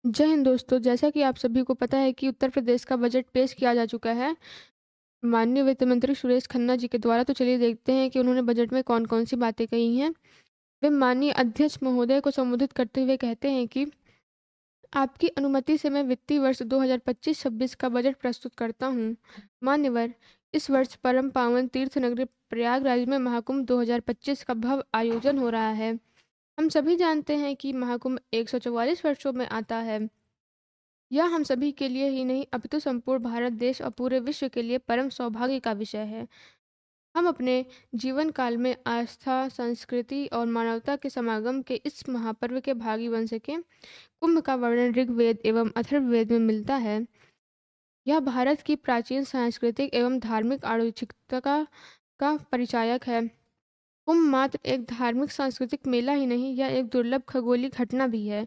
जय हिंद दोस्तों, जैसा कि आप सभी को पता है कि उत्तर प्रदेश का बजट पेश किया जा चुका है माननीय वित्त मंत्री सुरेश खन्ना जी के द्वारा। तो चलिए देखते हैं कि उन्होंने बजट में कौन-कौन सी बातें कही हैं। वे माननीय अध्यक्ष महोदय को संबोधित करते हुए कहते हैं कि आपकी अनुमति से मैं वित्तीय वर्ष 2025-26 का बजट प्रस्तुत करता हूँ। मान्यवर, इस वर्ष परम पावन तीर्थ नगरी प्रयागराज में महाकुंभ 2025 का भव्य आयोजन हो रहा है। हम सभी जानते हैं कि महाकुंभ 144 वर्षों में आता है। यह हम सभी के लिए ही नहीं अपितु संपूर्ण भारत देश और पूरे विश्व के लिए परम सौभाग्य का विषय है। हम अपने जीवन काल में आस्था, संस्कृति और मानवता के समागम के इस महापर्व के भागी बन सकें। कुंभ का वर्णन ऋग्वेद एवं अथर्ववेद में मिलता है। यह भारत की प्राचीन सांस्कृतिक एवं धार्मिक आड़ोचिकता का परिचायक है। कुंभ मात्र एक धार्मिक सांस्कृतिक मेला ही नहीं, यह एक दुर्लभ खगोलीय घटना भी है।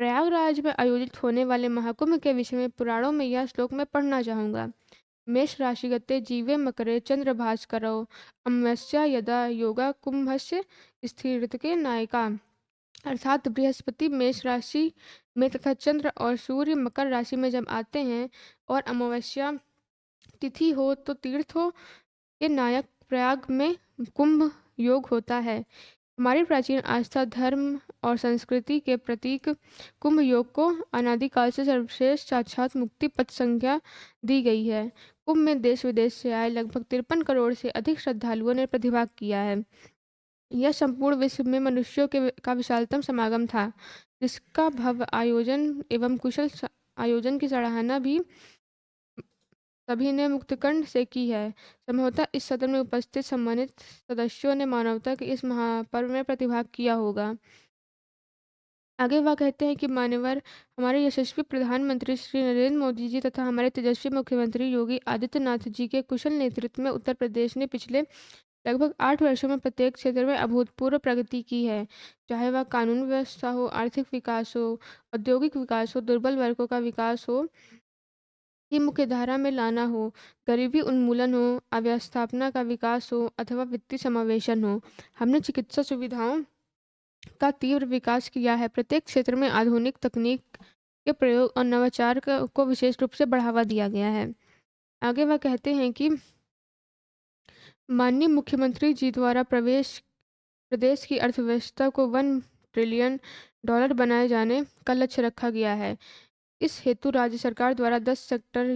प्रयागराज में आयोजित होने वाले महाकुंभ के विषय में पुराणों में यह श्लोक मैं पढ़ना चाहूंगा। मेष राशिगते जीवे मकरे चंद्रभास्करौ अमावस्या यदा योगा कुंभस्य स्थिरतके नायका। अर्थात बृहस्पति मेष राशि में तथा चंद्र और सूर्य मकर राशि में जब आते हैं और अमावस्या तिथि हो तो तीर्थों के नायक प्रयाग में कुंभ योग होता है। हमारी प्राचीन आस्था, धर्म और संस्कृति के प्रतीक कुंभ योग को अनादिकाल से सर्वश्रेष्ठ साक्षात मुक्ति पथ संज्ञा दी गई है। कुंभ में देश विदेश से आए लगभग 53 करोड़ से अधिक श्रद्धालुओं ने प्रतिभाग किया है। यह संपूर्ण विश्व में मनुष्यों का विशालतम समागम था, जिसका भव्य आयोजन एवं आयोजन की सराहना भी सभी ने मुक्तकंठ से की है। संभवतः इस सदन में उपस्थित सम्मानित सदस्यों ने मानवता के इस महापर्व में प्रतिभाग किया होगा। आगे वह कहते हैं कि मान्यवर, हमारे यशस्वी प्रधानमंत्री श्री नरेंद्र मोदी जी तथा हमारे तेजस्वी मुख्यमंत्री योगी आदित्यनाथ जी के कुशल नेतृत्व में उत्तर प्रदेश ने पिछले लगभग 8 वर्षों में प्रत्येक क्षेत्र में अभूतपूर्व प्रगति की है। चाहे वह कानून व्यवस्था हो, आर्थिक विकास हो, औद्योगिक विकास हो, दुर्बल वर्गों का विकास हो की मुख्यधारा में लाना हो, गरीबी उन्मूलन हो, अव्यवस्थापना का विकास हो अथवा वित्तीय समावेशन हो। हमने चिकित्सा सुविधाओं का तीव्र विकास किया है। प्रत्येक क्षेत्र में आधुनिक तकनीक के प्रयोग और नवाचार को विशेष रूप से बढ़ावा दिया गया है। आगे वह कहते हैं कि माननीय मुख्यमंत्री जी द्वारा प्रदेश की अर्थव्यवस्था को 1 ट्रिलियन डॉलर बनाए जाने का लक्ष्य रखा गया है। इस हेतु राज्य सरकार द्वारा 10 सेक्टर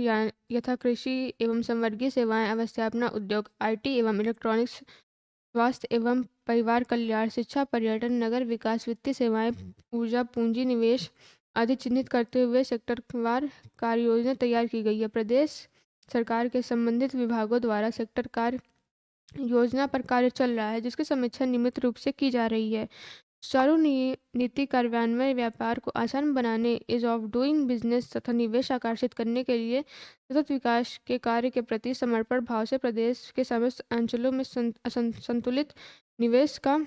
यथा कृषि एवं संवर्गीय सेवाएं, अवस्थापना उद्योग, आईटी एवं इलेक्ट्रॉनिक्स, स्वास्थ्य एवं परिवार कल्याण, शिक्षा, पर्यटन, नगर विकास, वित्तीय सेवाएं, ऊर्जा, पूंजी निवेश आदि चिन्हित करते हुए सेक्टरवार कार्य योजना तैयार की गई है। प्रदेश सरकार के संबंधित विभागों द्वारा सेक्टर कार्य योजना पर कार्य चल रहा है, जिसकी समीक्षा नियमित रूप से की जा रही है। सुचारू नीति कार्यान्वयन, व्यापार को आसान बनाने, इज ऑफ डूइंग बिजनेस तथा निवेश आकर्षित करने के लिए सतत विकास के कार्य के प्रति समर्पण भाव से प्रदेश के समस्त अंचलों में संतुलित निवेश का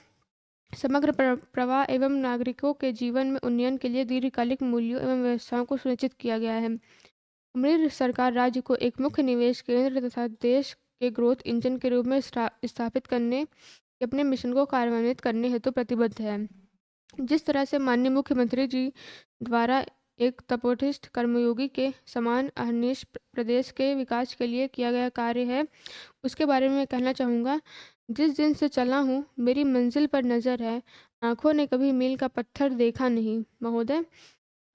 समग्र प्रवाह एवं नागरिकों के जीवन में उन्नयन के लिए दीर्घकालिक मूल्यों एवं व्यवस्थाओं को सुनिश्चित किया गया है। हमारी सरकार राज्य को एक मुख्य निवेश केंद्र तथा देश के ग्रोथ इंजन के रूप में स्थापित करने के अपने मिशन को कार्यान्वित करने हेतु प्रतिबद्ध है। जिस तरह से माननीय मुख्यमंत्री जी द्वारा एक तपोनिष्ठ कर्मयोगी के समान अहर्निश प्रदेश के विकास के लिए किया गया कार्य है, उसके बारे में मैं कहना चाहूँगा। जिस दिन से चला हूँ मेरी मंजिल पर नज़र है, आंखों ने कभी मील का पत्थर देखा नहीं। महोदय,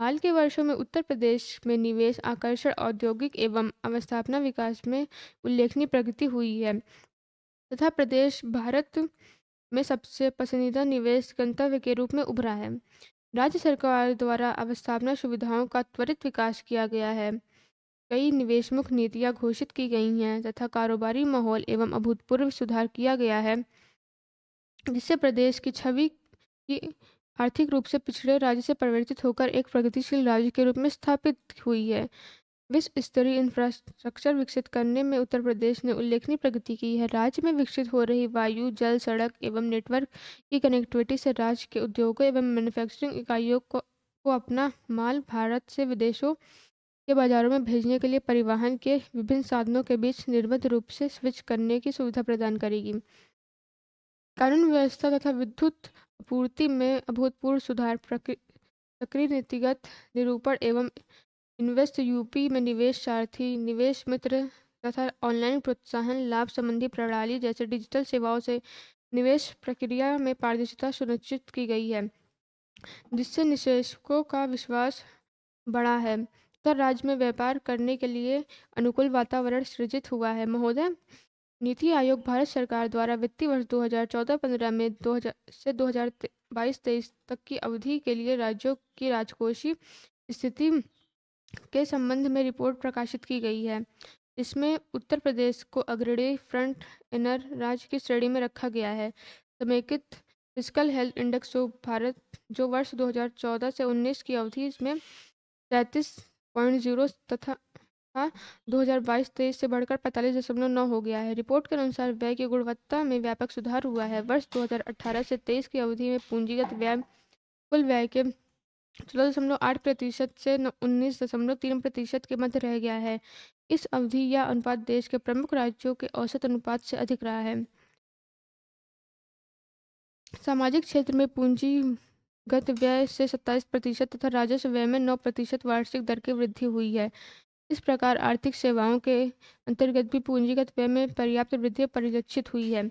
हाल के वर्षों में उत्तर प्रदेश में निवेश, आकर्षण, औद्योगिक एवं अवस्थापना विकास में उल्लेखनीय प्रगति हुई है तथा प्रदेश भारत में सबसे पसंदीदा निवेश गंतव्य के रूप में उभरा है। राज्य सरकार द्वारा अवस्थापना सुविधाओं का त्वरित विकास किया गया है। कई निवेशमुख नीतियां घोषित की गई हैं तथा कारोबारी माहौल एवं अभूतपूर्व सुधार किया गया है, जिससे प्रदेश की छवि की आर्थिक रूप से पिछड़े राज्य से परिवर्तित होकर एक प्रगतिशील राज्य के रूप में स्थापित हुई है। विश्व स्तरीय इंफ्रास्ट्रक्चर विकसित करने में उत्तर प्रदेश ने उल्लेखनीय प्रगति की है। राज्य में विकसित हो रही वायु, जल, सड़क एवं नेटवर्क की कनेक्टिविटी से राज्य के उद्योगों एवं मैन्युफैक्चरिंग इकाइयों को अपना माल भारत से विदेशों के बाजारों में भेजने के लिए परिवहन के विभिन्न साधनों के बीच निर्बाध रूप से स्विच करने की सुविधा प्रदान करेगी। कानून व्यवस्था तथा विद्युत आपूर्ति में अभूतपूर्व सुधार सक्रिय नीतिगत निरूपण एवं इन्वेस्ट यूपी में निवेश सारथी, निवेश मित्र तथा ऑनलाइन प्रोत्साहन लाभ संबंधी प्रणाली जैसे डिजिटल सेवाओं से निवेश प्रक्रिया में पारदर्शिता सुनिश्चित की गई है, जिससे निवेशकों का विश्वास बढ़ा है तथा राज्य में व्यापार करने के लिए अनुकूल वातावरण सृजित हुआ है। महोदय, नीति आयोग भारत सरकार द्वारा वित्तीय वर्ष 2014-15 में 2000 से 2022-23 तक की अवधि के लिए राज्यों की राजकोषीय स्थिति के संबंध में रिपोर्ट प्रकाशित की गई है। इसमें उत्तर प्रदेश को अग्रणी फ्रंट एनर राज्य की श्रेणी में रखा गया है। समेकित फिस्कल हेल्थ इंडेक्स जो वर्ष 2014 से 19 की अवधि में 33.0 तथा 2022-23 से बढ़कर 45.9 हो गया है। रिपोर्ट के अनुसार व्यय की गुणवत्ता में व्यापक सुधार हुआ है। वर्ष 2018 से 23 की अवधि में पूंजीगत व्यय कुल व्यय के 16.8% से 19.3% के मध्य रह गया है। इस अवधि यह अनुपात देश के प्रमुख राज्यों के औसत अनुपात से अधिक रहा है। सामाजिक क्षेत्र में पूंजीगत व्यय से 27% तथा राजस्व व्यय में 9% वार्षिक दर की वृद्धि हुई है। इस प्रकार आर्थिक सेवाओं के अंतर्गत भी पूंजीगत व्यय में पर्याप्त वृद्धि परिलक्षित हुई है।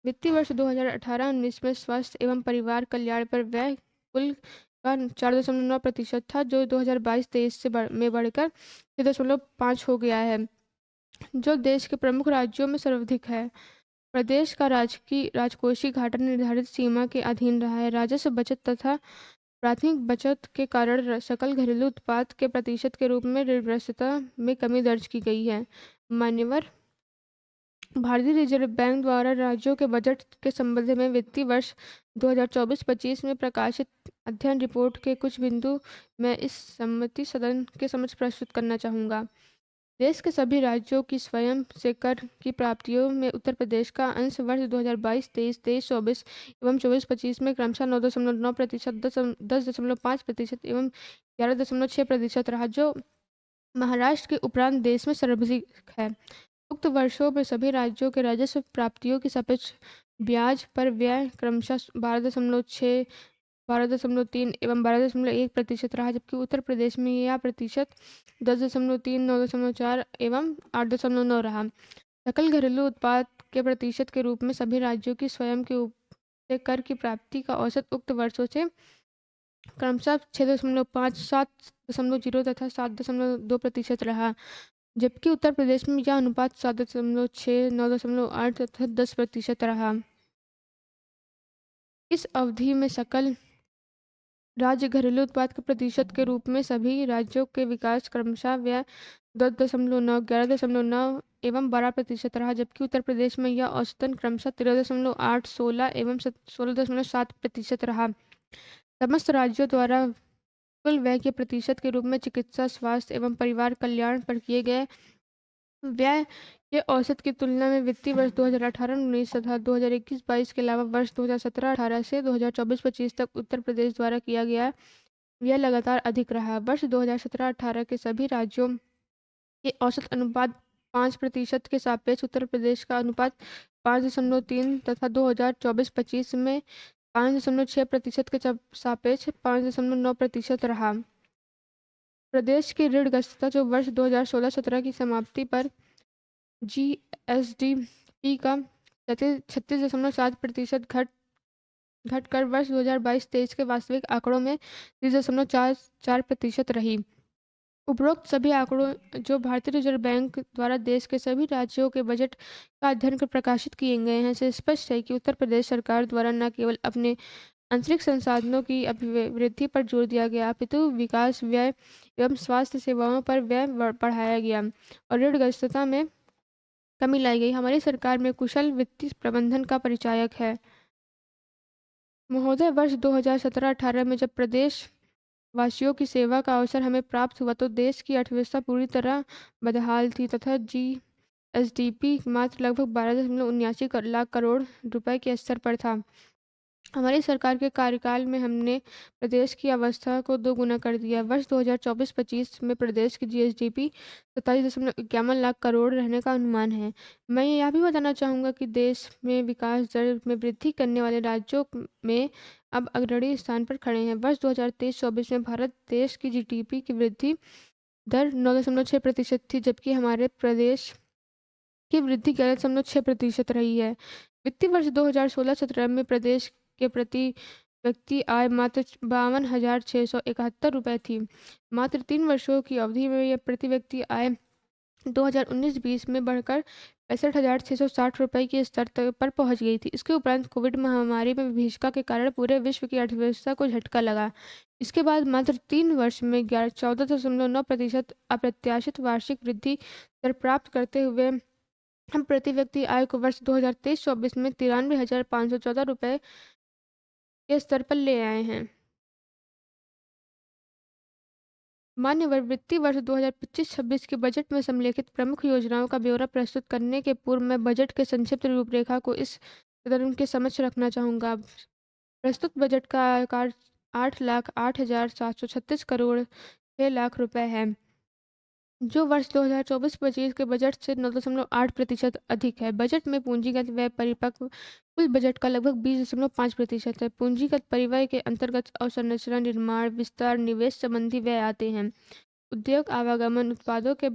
वित्तीय वर्ष 2018-19 में स्वास्थ्य एवं परिवार कल्याण पर व्यय कुल का 4.9% था, जो 2022-23 में बढ़कर 6.5 हो गया है, जो देश के प्रमुख राज्यों में सर्वाधिक है। प्रदेश का राजकोषीय घाटा निर्धारित सीमा के अधीन रहा है। राजस्व बचत तथा प्राथमिक बचत के कारण सकल घरेलू उत्पाद के प्रतिशत के रूप में ऋणग्रस्तता में कमी दर्ज की गई है। मान्यवर, भारतीय रिजर्व बैंक द्वारा राज्यों के बजट के संबंध में वित्तीय वर्ष 2024-25 में प्रकाशित अध्ययन रिपोर्ट के कुछ बिंदु मैं इस सम्मति सदन के समक्ष प्रस्तुत करना चाहूँगा। देश के सभी राज्यों की स्वयं से कर की प्राप्तियों में उत्तर प्रदेश का अंश वर्ष 2022-23, 23-24 एवं 24-25 में क्रमशः 9.9%, 10.5% एवं 11.6% रहा, जो महाराष्ट्र के उपरांत देश में सर्वाधिक है। उक्त वर्षों में सभी राज्यों के राजस्व प्राप्तियों की सापेक्ष ब्याज पर व्यय क्रमशः 12.6, 12.3 एवं 12.1% रहा, जबकि उत्तर प्रदेश में यह प्रतिशत 10.3, 9.4 एवं 8.9 रहा। सकल घरेलू उत्पाद के प्रतिशत के रूप में सभी राज्यों की स्वयं के से कर की प्राप्ति का औसत उक्त वर्षों से क्रमशः 6.5, 7.0 तथा 7.2% रहा, जबकि उत्तर प्रदेश में यह अनुपात 7.6, 9.8 तथा 10% रहा। इस अवधि में सकल राज्य घरेलू उत्पाद के प्रतिशत के रूप में सभी राज्यों के विकास क्रमशः व्यय 10.9, 11.9 एवं 12% रहा, जबकि उत्तर प्रदेश में यह औसतन क्रमशः 13.8, 16 एवं 16.7% रहा। समस्त राज्यों द्वारा कुल व्यय के प्रतिशत के रूप में चिकित्सा, स्वास्थ्य एवं परिवार कल्याण पर किए गए व्यय के औसत की तुलना में वित्तीय वर्ष 2018-19 तथा 2021-22 के अलावा वर्ष 2017-18 से 2024-25 तक उत्तर प्रदेश द्वारा किया गया व्यय लगातार अधिक रहा। वर्ष 2017-18 के सभी राज्यों के औसत अनुपात 5% के सापेक्ष उत्तर प्रदेश का अनुपात 5.3 तथा 2024-25 में 5.6% के सापेक्ष 5.9% रहा। प्रदेश की ऋणग्रस्तता, जो वर्ष 2016-17 की समाप्ति पर जीएसडीपी का 36.7% घटकर वर्ष 2022-23 के वास्तविक आंकड़ों में 30.44% रही। उपरोक्त सभी आंकड़ों जो भारतीय रिजर्व बैंक द्वारा देश के सभी राज्यों के बजट का अध्ययन कर प्रकाशित किए गए हैं, से स्पष्ट है कि उत्तर प्रदेश सरकार द्वारा न केवल अपने आंतरिक संसाधनों की अभिवृद्धि पर जोर दिया गया, अपितु विकास व्यय एवं स्वास्थ्य सेवाओं पर व्यय बढ़ाया गया और ऋणग्रस्तता में कमी लाई गई। हमारी सरकार में कुशल वित्तीय प्रबंधन का परिचायक है। महोदय, वर्ष 2017-18 में जब प्रदेश वासियों की सेवा का अवसर हमें प्राप्त हुआ तो देश की अर्थव्यवस्था पूरी तरह बदहाल थी तथा जीएसडीपी मात्र लगभग 12.79 लाख करोड़ रुपए के स्तर पर था। हमारी सरकार के कार्यकाल में हमने प्रदेश की अवस्था को दोगुना कर दिया। वर्ष 2024-25 में प्रदेश की जीएसडीपी 27.51 लाख करोड़ रहने का अनुमान है। मैं यह भी बताना चाहूँगा कि देश में विकास दर में वृद्धि करने वाले राज्यों में अब अग्रणी स्थान पर खड़े हैं। वर्ष 2023-24 में भारत देश की जीडीपी की वृद्धि दर 9.6% थी, जबकि हमारे प्रदेश की वृद्धि 11.6% रही है। वित्तीय वर्ष 2016-17 में प्रदेश के प्रति व्यक्ति आय मात्र 52,671 रुपये थी। मात्र 3 वर्षों की अवधि में यह प्रति व्यक्ति आय 2019-20 में बढ़कर 65,660 रुपये के स्तर पर पहुंच गई थी। इसके उपरांत कोविड महामारी में विभीषिका के कारण पूरे विश्व की अर्थव्यवस्था को झटका लगा। इसके बाद मात्र 3 वर्ष में 14.9% अप्रत्याशित वार्षिक वृद्धि दर प्राप्त करते हुए हम प्रति व्यक्ति आय को वर्ष 2023-24 में 93,514 रुपये के स्तर पर ले आए हैं। मान्यवर वित्तीय वर्ष 2025-26 के बजट में सम्मिलित प्रमुख योजनाओं का ब्यौरा प्रस्तुत करने के पूर्व मैं बजट के संक्षिप्त रूपरेखा को इस सदन के समक्ष रखना चाहूँगा। प्रस्तुत बजट का आकार 8,08,736 करोड़ 6 लाख रुपए है, जो वर्ष 2024-25 के बजट से 9.8% अधिक है। बजट में पूंजीगत व्यय परिपक्व कुल बजट का लगभग 20.5% है। पूंजीगत परिव्यय के अंतर्गत अवसंरचना, निर्माण, विस्तार, निवेश संबंधी व्यय आते हैं। उद्योग आवागमन, उत्पादों के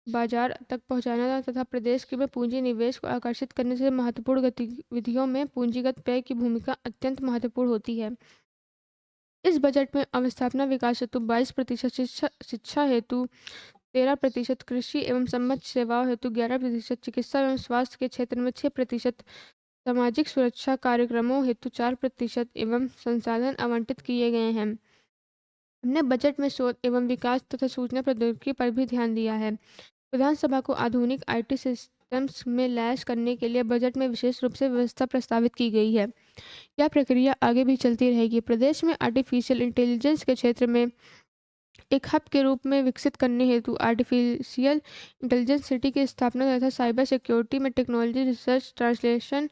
बाजार तक पहुंचाना तथा प्रदेश के में पूंजी निवेश को आकर्षित करने से महत्वपूर्ण गतिविधियों में पूंजीगत व्यय की भूमिका अत्यंत महत्वपूर्ण होती है। इस बजट में अवस्थापना विकास हेतु 22%, शिक्षा हेतु 13%, कृषि एवं संबद्ध सेवाओं हेतु 11%, चिकित्सा एवं स्वास्थ्य के क्षेत्र में 6%, सामाजिक सुरक्षा कार्यक्रमों हेतु 4% एवं संसाधन आवंटित किए गए हैं। हमने बजट में शोध एवं विकास तथा सूचना प्रौद्योगिकी पर भी ध्यान दिया है। विधानसभा को आधुनिक आईटी सिस्टम्स में लैस करने के लिए बजट में विशेष रूप से व्यवस्था प्रस्तावित की गई है। यह प्रक्रिया आगे भी चलती रहेगी। प्रदेश में आर्टिफिशियल इंटेलिजेंस के क्षेत्र में एक हब के रूप में विकसित करने हेतु आर्टिफिशियल इंटेलिजेंस सिटी की स्थापना तथा साइबर सिक्योरिटी में टेक्नोलॉजी रिसर्च ट्रांसलेशन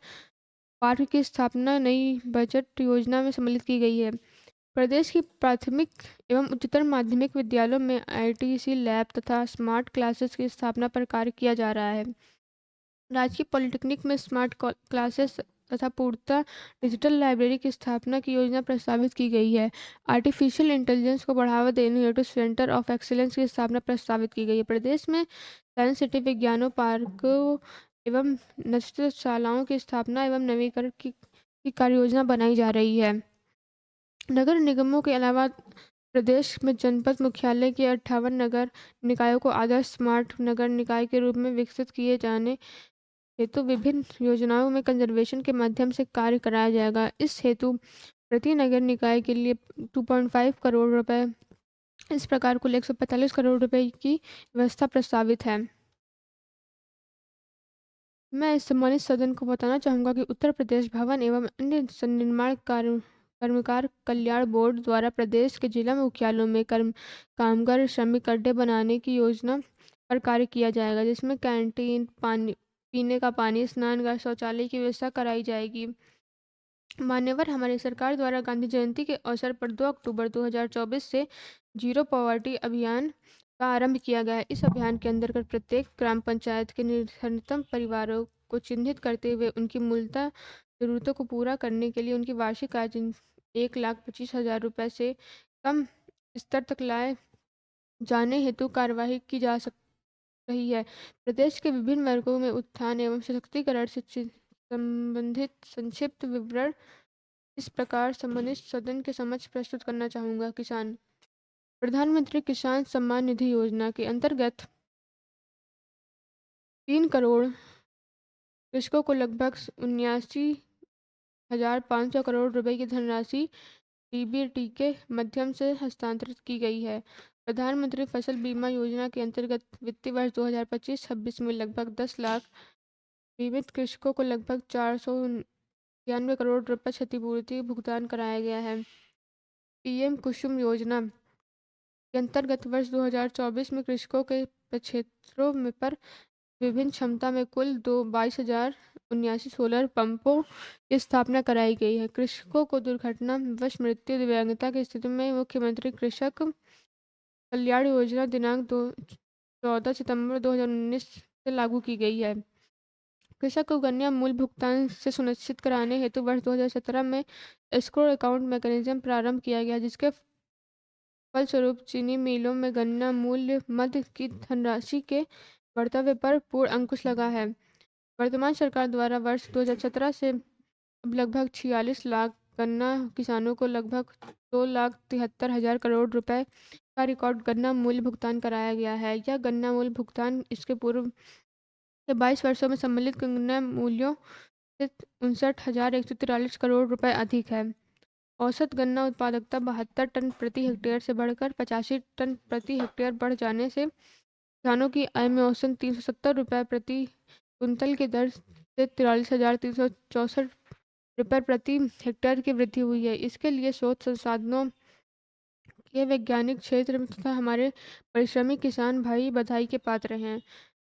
पार्क की स्थापना नई बजट योजना में सम्मिलित की गई है। प्रदेश की प्राथमिक एवं उच्चतर माध्यमिक विद्यालयों में आईटीसी लैब तथा स्मार्ट क्लासेस की स्थापना पर कार्य किया जा रहा है। राजकीय पॉलिटेक्निक में स्मार्ट क्लासेस तथा पूर्णतः डिजिटल लाइब्रेरी की स्थापना की योजना प्रस्तावित की गई है। आर्टिफिशियल इंटेलिजेंस को बढ़ावा देने हेतु सेंटर ऑफ एक्सीलेंस की स्थापना प्रस्तावित की गई है। प्रदेश में साइंस सिटी, विज्ञानों पार्कों एवं नस्यशालाओं की स्थापना एवं नवीकरण की कार्य योजना बनाई जा रही है। नगर निगमों के अलावा प्रदेश में जनपद मुख्यालय के 58 नगर निकायों को आदर्श स्मार्ट नगर निकाय के रूप में विकसित किए जाने हेतु विभिन्न योजनाओं में कंजर्वेशन के माध्यम से कार्य कराया जाएगा। इस हेतु प्रति नगर निकाय के लिए 2.5 करोड़ रुपए, इस प्रकार कुल 145 करोड़ रुपए की व्यवस्था प्रस्तावित है। मैं इस सम्मानित सदन को बताना चाहूँगा कि उत्तर प्रदेश भवन एवं अन्य निर्माण कर्मकार कल्याण बोर्ड द्वारा प्रदेश के जिला मुख्यालयों में कामगार श्रमिक अड्डे बनाने की योजना पर कार्य किया जाएगा, जिसमें कैंटीन, पानी पीने का पानी, स्नानघर, शौचालय की व्यवस्था कराई जाएगी। मान्यवर हमारी सरकार द्वारा गांधी जयंती के अवसर पर 2 अक्टूबर 2024 से जीरो पॉवर्टी अभियान का आरंभ किया गया है। इस अभियान के अंतर्गत प्रत्येक ग्राम पंचायत के निम्नतम परिवारों को चिन्हित करते हुए उनकी मूलतः जरूरतों को पूरा करने के लिए उनकी वार्षिक आय 1,25,000 रुपये से कम स्तर तक लाए जाने हेतु कार्यवाही की जा रही है। प्रदेश के विभिन्न वर्गों में उत्थान एवं सशक्तिकरण से संबंधित संक्षिप्त विवरण इस प्रकार संबंधित सदन के समक्ष प्रस्तुत करना चाहूँगा। किसान प्रधानमंत्री किसान सम्मान निधि योजना के अंतर्गत 3 करोड़ कृषकों को लगभग 79,500 करोड़ रुपए की धनराशि डीबीटी के माध्यम से हस्तांतरित की गई है। प्रधानमंत्री फसल बीमा योजना के अंतर्गत वित्तीय वर्ष 2025-26 में लगभग 10 लाख बीमित कृषकों को लगभग 493 करोड़ रुपए क्षतिपूर्ति भुगतान कराया गया है। पीएम कुसुम योजना के अंतर्गत वर्ष 2024 में कृषकों के क्षेत्रों में पर विभिन्न क्षमता में कुल 22,079 सोलर पंपों की स्थापना कराई गई है। कृषकों को दुर्घटनावश मृत्यु दिव्यांगता की स्थिति में मुख्यमंत्री कृषक कल्याण योजना दिनांक 14 सितंबर 2019 से लागू की गई है। कृषक को गन्ना मूल्य भुगतान से सुनिश्चित कराने हेतु वर्ष 2017 में एस्क्रो अकाउंट मैकेनिज्म प्रारंभ किया गया, जिसके फलस्वरूप चीनी मिलों में गन्ना मूल्य मद की धनराशि के बढ़ते पर पूर्ण अंकुश लगा है। वर्तमान सरकार द्वारा वर्ष 2017 से अब लगभग 46 लाख गन्ना किसानों को लगभग 2,73,000 करोड़ रुपए का रिकॉर्ड गन्ना मूल्य भुगतान कराया गया है। यह गन्ना मूल्य भुगतान इसके पूर्व के 22 वर्षों में सम्मिलित गन्ना मूल्यों से 59,143 करोड़ रुपए अधिक है। औसत गन्ना उत्पादकता 72 टन प्रति हेक्टेयर से बढ़कर 85 टन प्रति हेक्टेयर बढ़ जाने से किसानों की आय में औसतन 370 रुपये प्रति कुंतल की दर से 43,364 रुपये प्रति हेक्टेयर की वृद्धि हुई है। इसके लिए स्रोत संसाधनों के वैज्ञानिक क्षेत्र में तथा हमारे परिश्रमी किसान भाई बधाई के पात्र हैं।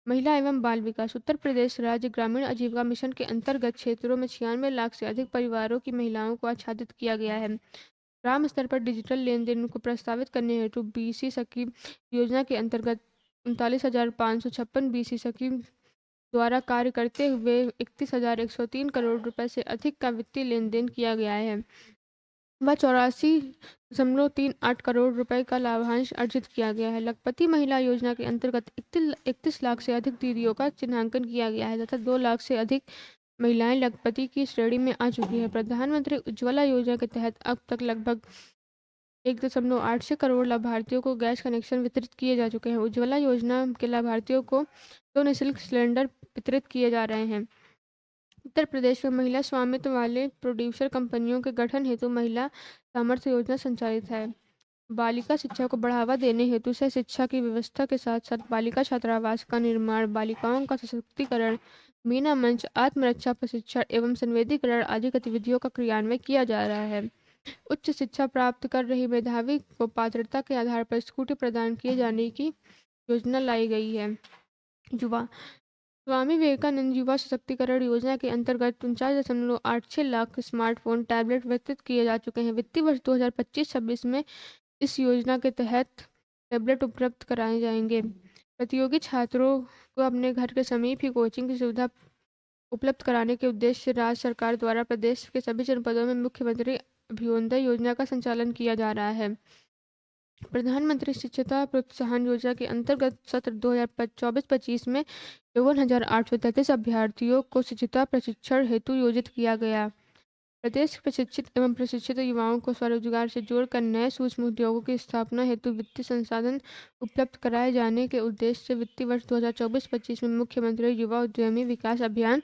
महिला एवं बाल विकास उत्तर प्रदेश राज्य ग्रामीण आजीविका मिशन के अंतर्गत क्षेत्रों में 96 लाख से अधिक परिवारों की महिलाओं को आच्छादित किया गया है। ग्राम स्तर पर डिजिटल लेन देन को प्रोत्साहित करने हेतु बीसी सखी योजना के अंतर्गत 39,556 बीसी सखी द्वारा कार्य करते हुए 31,103 करोड़ रुपए से अधिक का वित्तीय लेन देन किया गया है। वह 84,38 करोड़ रुपए का लाभांश अर्जित किया गया है। लखपति महिला योजना के अंतर्गत 31 लाख से अधिक दीदियों का चिन्हांकन किया गया है तथा 2 लाख से अधिक महिलाएं लखपति की श्रेणी में आ चुकी हैं। प्रधानमंत्री उज्ज्वला योजना के तहत अब तक लगभग 1.86 करोड़ लाभार्थियों को गैस कनेक्शन वितरित किए जा चुके हैं। उज्ज्वला योजना के लाभार्थियों को 2 निःशुल्क सिलेंडर वितरित किए जा रहे हैं। उत्तर प्रदेश में महिला स्वामित्व वाले प्रोड्यूसर कंपनियों के गठन हेतु महिला सामर्थ्य योजना संचालित है। बालिका शिक्षा को बढ़ावा देने हेतु से शिक्षा की व्यवस्था के साथ साथ बालिका छात्रावास का निर्माण, बालिकाओं का सशक्तिकरण, मीना मंच, आत्मरक्षा प्रशिक्षण एवं संवेदीकरण आदि गतिविधियों का क्रियान्वयन किया जा रहा है। उच्च शिक्षा प्राप्त कर रही मेधावी को पात्रता के आधार पर स्कूटी प्रदान किए जाने की योजना लाई गई है। युवा स्वामी विवेकानंद युवा सशक्तिकरण योजना के अंतर्गत 49,86 लाख स्मार्टफोन टैबलेट वितरित किए जा चुके हैं। वित्तीय वर्ष 2025-26 में इस योजना के तहत टैबलेट उपलब्ध कराए जाएंगे। प्रतियोगी छात्रों को अपने घर के समीप ही कोचिंग की सुविधा उपलब्ध कराने के उद्देश्य से राज्य सरकार द्वारा प्रदेश के सभी जनपदों में मुख्यमंत्री अभ्युदय योजना का संचालन किया जा रहा है। प्रधानमंत्री शिक्षुता प्रोत्साहन योजना के अंतर्गत सत्र 2024-25 में 54,833 अभ्यर्थियों को शिक्षुता प्रशिक्षण हेतु योजित किया गया। प्रदेश के प्रशिक्षित एवं प्रशिक्षित युवाओं को स्वरोजगार से जोड़कर नए सूक्ष्म उद्योगों की स्थापना हेतु वित्तीय संसाधन उपलब्ध कराए जाने के उद्देश्य से वित्तीय वर्ष 2024-25 में मुख्यमंत्री युवा उद्यमी विकास अभियान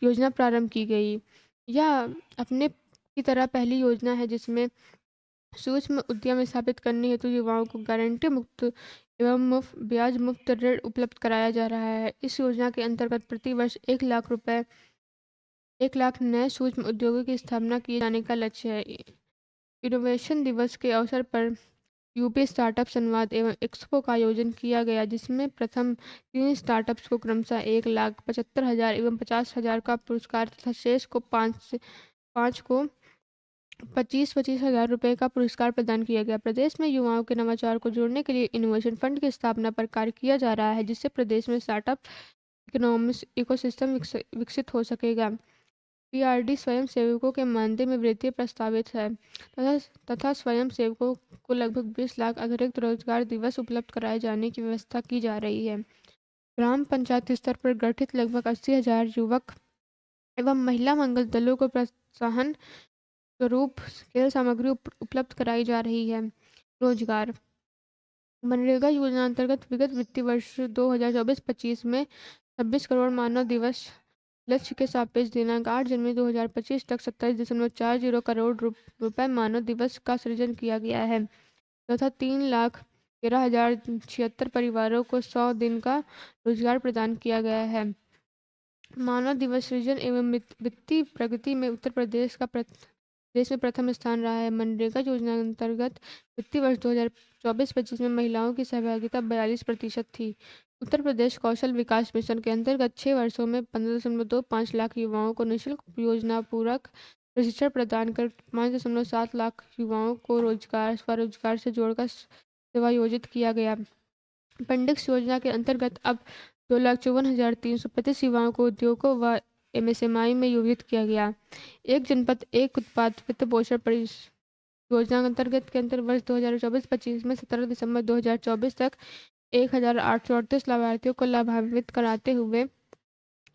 योजना प्रारंभ की गई। यह अपने की तरह पहली योजना है जिसमें सूक्ष्म उद्यम स्थापित करने हेतु युवाओं को गारंटी मुक्त एवं ब्याज मुक्त ऋण उपलब्ध कराया जा रहा है। इस योजना के अंतर्गत प्रति वर्ष 1 लाख नए सूक्ष्म उद्योगों की स्थापना किए जाने का लक्ष्य है। इनोवेशन दिवस के अवसर पर यूपी स्टार्टअप संवाद एवं एक्सपो का आयोजन किया गया, जिसमें प्रथम 3 स्टार्टअप्स को क्रमशः 1,75,000 एवं 50,000 का पुरस्कार तथा शेष को 5 को 25-25 हजार रुपये का पुरस्कार प्रदान किया गया। प्रदेश में युवाओं के नवाचार को जोड़ने के लिए इनोवेशन फंड की स्थापना पर कार्य किया जा रहा है, जिससे प्रदेश में स्टार्टअप इकोनॉमिक्स इकोसिस्टम विकसित हो सकेगा। पीआरडी स्वयं सेवकों के मानदेय में वृद्धि प्रस्तावित है तथा स्वयं सेवकों को लगभग 20 लाख अतिरिक्त रोजगार दिवस उपलब्ध कराए जाने की व्यवस्था की जा रही है। ग्राम पंचायत स्तर पर गठित लगभग 80,000 युवक एवं महिला मंगल दलों को प्रोत्साहन स्वरूप खेल सामग्री उपलब्ध कराई जा रही है। रोजगार मनरेगा योजना अंतर्गत विगत वित्तीय वर्ष 2024-25 में 26 करोड़ मानव दिवस लक्ष्य के सापेक्ष दिनांक 8 जनवरी 2025 तक 27.40 करोड़ रुपए मानव दिवस का सृजन किया गया है तथा 3,13,076 परिवारों को 100 दिन का रोजगार प्रदान किया गया है। मानव दिवस सृजन एवं वित्तीय प्रगति में उत्तर प्रदेश का देश में प्रथम स्थान रहा है। मनरेगा योजना के अंतर्गत वित्तीय वर्ष 2024-25 में महिलाओं की सहभागिता 42% थी। उत्तर प्रदेश कौशल विकास मिशन के अंतर्गत 6 वर्षों में 15.25 लाख युवाओं को निःशुल्क योजना पूरक प्रशिक्षण प्रदान कर 5.7 लाख युवाओं को रोजगार स्वरोजगार से जोड़कर सेवायोजित किया गया। अपेंडिक्स योजना के अंतर्गत अब 2,54,335 युवाओं को उद्योगों व एमएसएमई में योजित किया गया। एक जनपद एक उत्पाद वित्त पोषण योजना के अंतर्गत वर्ष 2024-25 में 17 दिसंबर 2024 तक 1,838 लाभार्थियों को लाभान्वित कराते हुए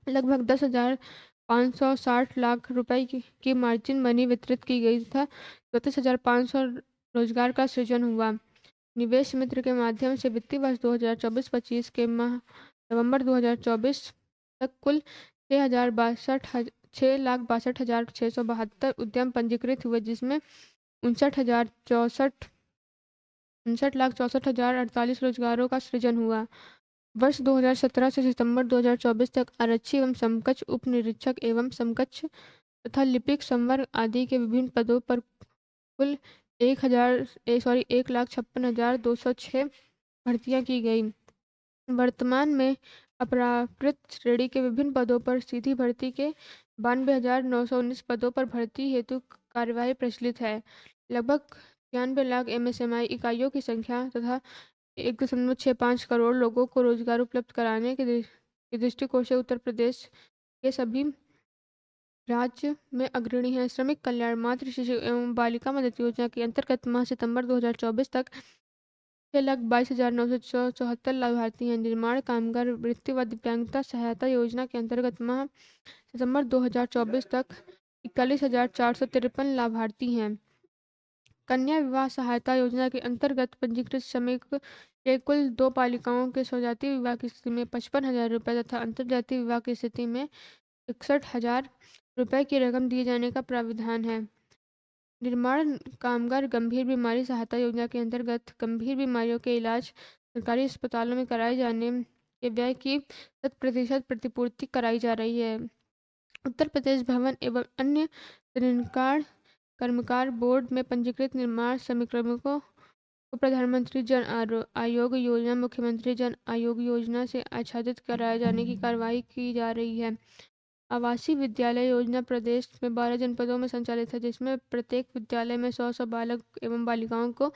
लगभग 10,560 लाख रुपए की मार्जिन मनी वितरित की गई तथा 34,500 रोजगार का सृजन हुआ। निवेश मित्र के माध्यम से वित्तीय वर्ष 2024-25 के माह नवंबर 2024 तक कुल 6,62,672 उद्यम पंजीकृत हुए, जिसमें 59,64,48 रोजगारों का सृजन हुआ। वर्ष 2017 से सितंबर 2024 तक आरक्षी एवं समकक्ष उप निरीक्षक एवं समकक्ष तथा लिपिक संवर्ग आदि के विभिन्न पदों पर कुल 1,56,206 भर्तियां की गई। वर्तमान में अपराकृत श्रेणी के विभिन्न पदों पर सीधी भर्ती के 92,919 पदों पर भर्ती हेतु कार्यवाही प्रचलित है। लगभग 96 लाख एमएसएमई इकाइयों की संख्या तथा 1.65 करोड़ लोगों को रोजगार उपलब्ध कराने के दृष्टिकोण से उत्तर प्रदेश के सभी राज्य में अग्रणी है। श्रमिक कल्याण मातृ शिशु एवं बालिका मदद योजना के अंतर्गत माह सितंबर 2024 तक 6,22,974 लाभार्थी हैं। निर्माण कामगार वृत्ति व दिव्यांगता सहायता योजना के अंतर्गत माह सितंबर 2024 तक 41,453 लाभार्थी हैं। कन्या विवाह सहायता योजना के अंतर्गत पंजीकृत श्रमिक के कुल 2 बालिकाओं के स्वजातीय विवाह की स्थिति में 55,000 रुपये तथा अंतर्जातीय विवाह की स्थिति में 61,000 रुपये की रकम दिए जाने का प्राविधान है। निर्माण कामगार गंभीर बीमारी सहायता योजना के अंतर्गत गंभीर बीमारियों के इलाज सरकारी अस्पतालों में कराए जाने के व्यय की 100% प्रतिपूर्ति कराई जा रही है। उत्तर प्रदेश भवन एवं अन्य निर्माण कर्मकार बोर्ड में पंजीकृत निर्माण श्रमिकों को प्रधानमंत्री जन आयोग योजना मुख्यमंत्री जन आयोग योजना से आच्छादित कराए जाने की कार्यवाही की जा रही है। आवासीय विद्यालय योजना प्रदेश में 12 जनपदों में संचालित है, जिसमें प्रत्येक विद्यालय में 100 बालक एवं बालिकाओं को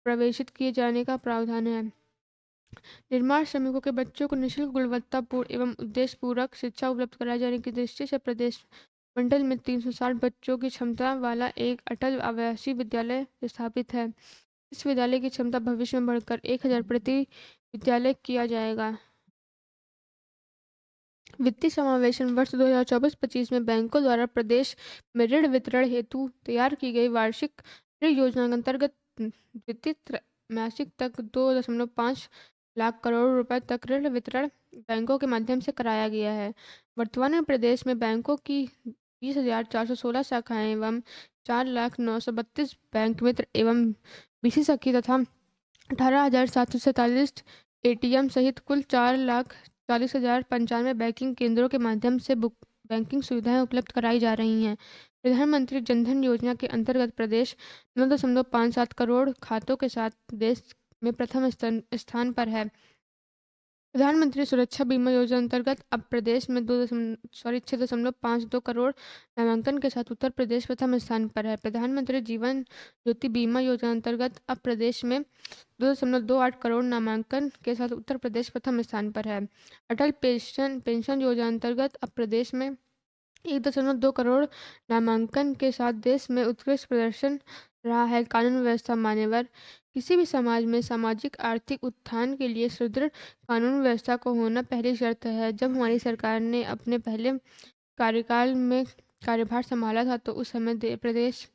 प्रवेशित किए जाने का प्रावधान है। निर्माण श्रमिकों के बच्चों को निःशुल्क गुणवत्तापूर्ण एवं उद्देश्य पूर्वक शिक्षा उपलब्ध कराए जाने की दृष्टि से प्रदेश मंडल में 360 बच्चों की क्षमता वाला एक अटल आवासीय विद्यालय स्थापित है। इस विद्यालय की क्षमता भविष्य में बढ़कर 1,000 प्रति विद्यालय किया जाएगा। वित्तीय समावेशन वर्ष 2024-25 में बैंकों द्वारा प्रदेश में ऋण वितरण हेतु तैयार की गई वार्षिक ऋण योजना के अंतर्गत द्वितीय त्रैमासिक तक 2.5 लाख करोड़ रुपए तक ऋण वितरण बैंकों के माध्यम से कराया गया है। वर्तमान में प्रदेश में बैंकों की 20,416 शाखाएं एवं 4,932 बैंक मित्र एवं बीसी सखी तथा 18,747 एटीएम सहित कुल 4,40,095 बैंकिंग केंद्रों के माध्यम से बैंकिंग सुविधाएं उपलब्ध कराई जा रही हैं। प्रधानमंत्री जनधन योजना के अंतर्गत प्रदेश 9.57 करोड़ खातों के साथ देश में प्रथम स्थान पर है। प्रधानमंत्री सुरक्षा बीमा योजना अंतर्गत अब प्रदेश में 6.52 करोड़ नामांकन के साथ उत्तर प्रदेश प्रथम स्थान पर है। प्रधानमंत्री जीवन ज्योति बीमा योजना अंतर्गत अब प्रदेश में 2.28 करोड़ नामांकन के साथ उत्तर प्रदेश प्रथम स्थान पर है। अटल पेंशन योजना अंतर्गत अब प्रदेश में 1.2 करोड़ नामांकन के साथ देश में उत्कृष्ट प्रदर्शन रहा है। कानून व्यवस्था मान्यवर किसी भी समाज में सामाजिक आर्थिक उत्थान के लिए सुदृढ़ कानून व्यवस्था को होना पहली शर्त है। जब हमारी सरकार ने अपने पहले कार्यकाल में कार्यभार संभाला था तो उस समय प्रदेश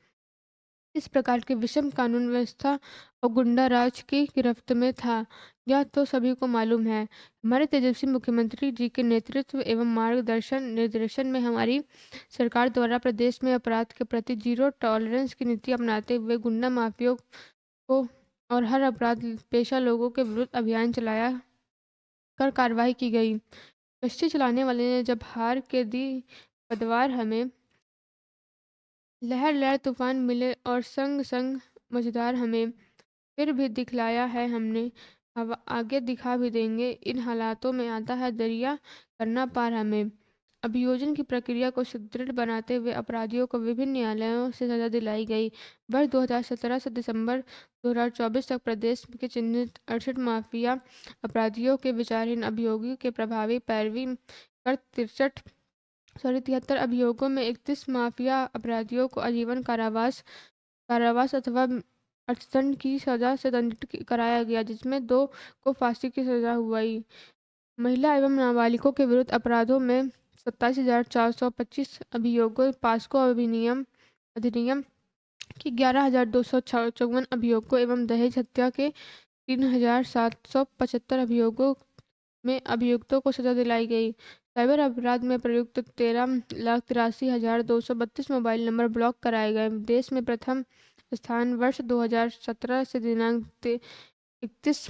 इस प्रकार की विषम कानून व्यवस्था और गुंडा राज की गिरफ्त में था, यह तो सभी को मालूम है। हमारे तेजस्वी मुख्यमंत्री जी के नेतृत्व एवं मार्गदर्शन निर्देशन में हमारी सरकार द्वारा प्रदेश में अपराध के प्रति जीरो टॉलरेंस की नीति अपनाते हुए गुंडा माफियों को और हर अपराध पेशा लोगों के विरुद्ध अभियान चलाया कर कार्रवाई की गई। कश्ती चलाने वाले ने जब हार के दी पदवार हमें, लहर लहर तूफान मिले और संग संग मझधार हमें, फिर भी दिखलाया है हमने आगे दिखा भी देंगे। इन हालातों में आता है दरिया करना पार हमें। अभियोजन की प्रक्रिया को सुदृढ़ बनाते हुए अपराधियों को विभिन्न न्यायालयों से सजा दिलाई गई। वर्ष 2017 से दिसंबर 2024 तक प्रदेश के चिन्हित 68 माफिया अपराधियों के विचारहीन अभियोगों के प्रभावी पैरवी कर 73 अभियोगों में 31 माफिया अपराधियों को आजीवन कारावास कारावास अथवा अर्थदंड की सजा से दंडित कराया गया, जिसमें 2 को फांसी की सजा हुई। महिला एवं नाबालिगों के विरुद्ध अपराधों में 27,425 अभियोगों, पॉस्को अधिनियम अधिनियम की 11,254 अभियोगों एवं दहेज हत्या के 3,775 अभियोगों में अभियुक्तों को सजा दिलाई गई। साइबर अपराध में प्रयुक्त 13,83,232 मोबाइल नंबर ब्लॉक कराए गए। देश में प्रथम स्थान वर्ष 2017 से दिनांक 31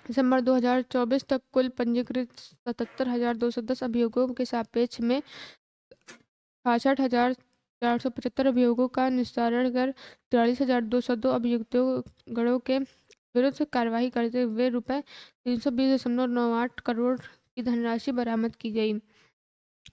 दिसंबर 2024 तक कुल पंजीकृत 77,210 अभियोगों के सापेक्ष में 66,475 अभियोगों का निस्तारण कर 43,202 अभियुक्तों गणों के विरुद्ध कार्रवाई करते हुए रुपए 320.98 करोड़ की धनराशि बरामद की गई।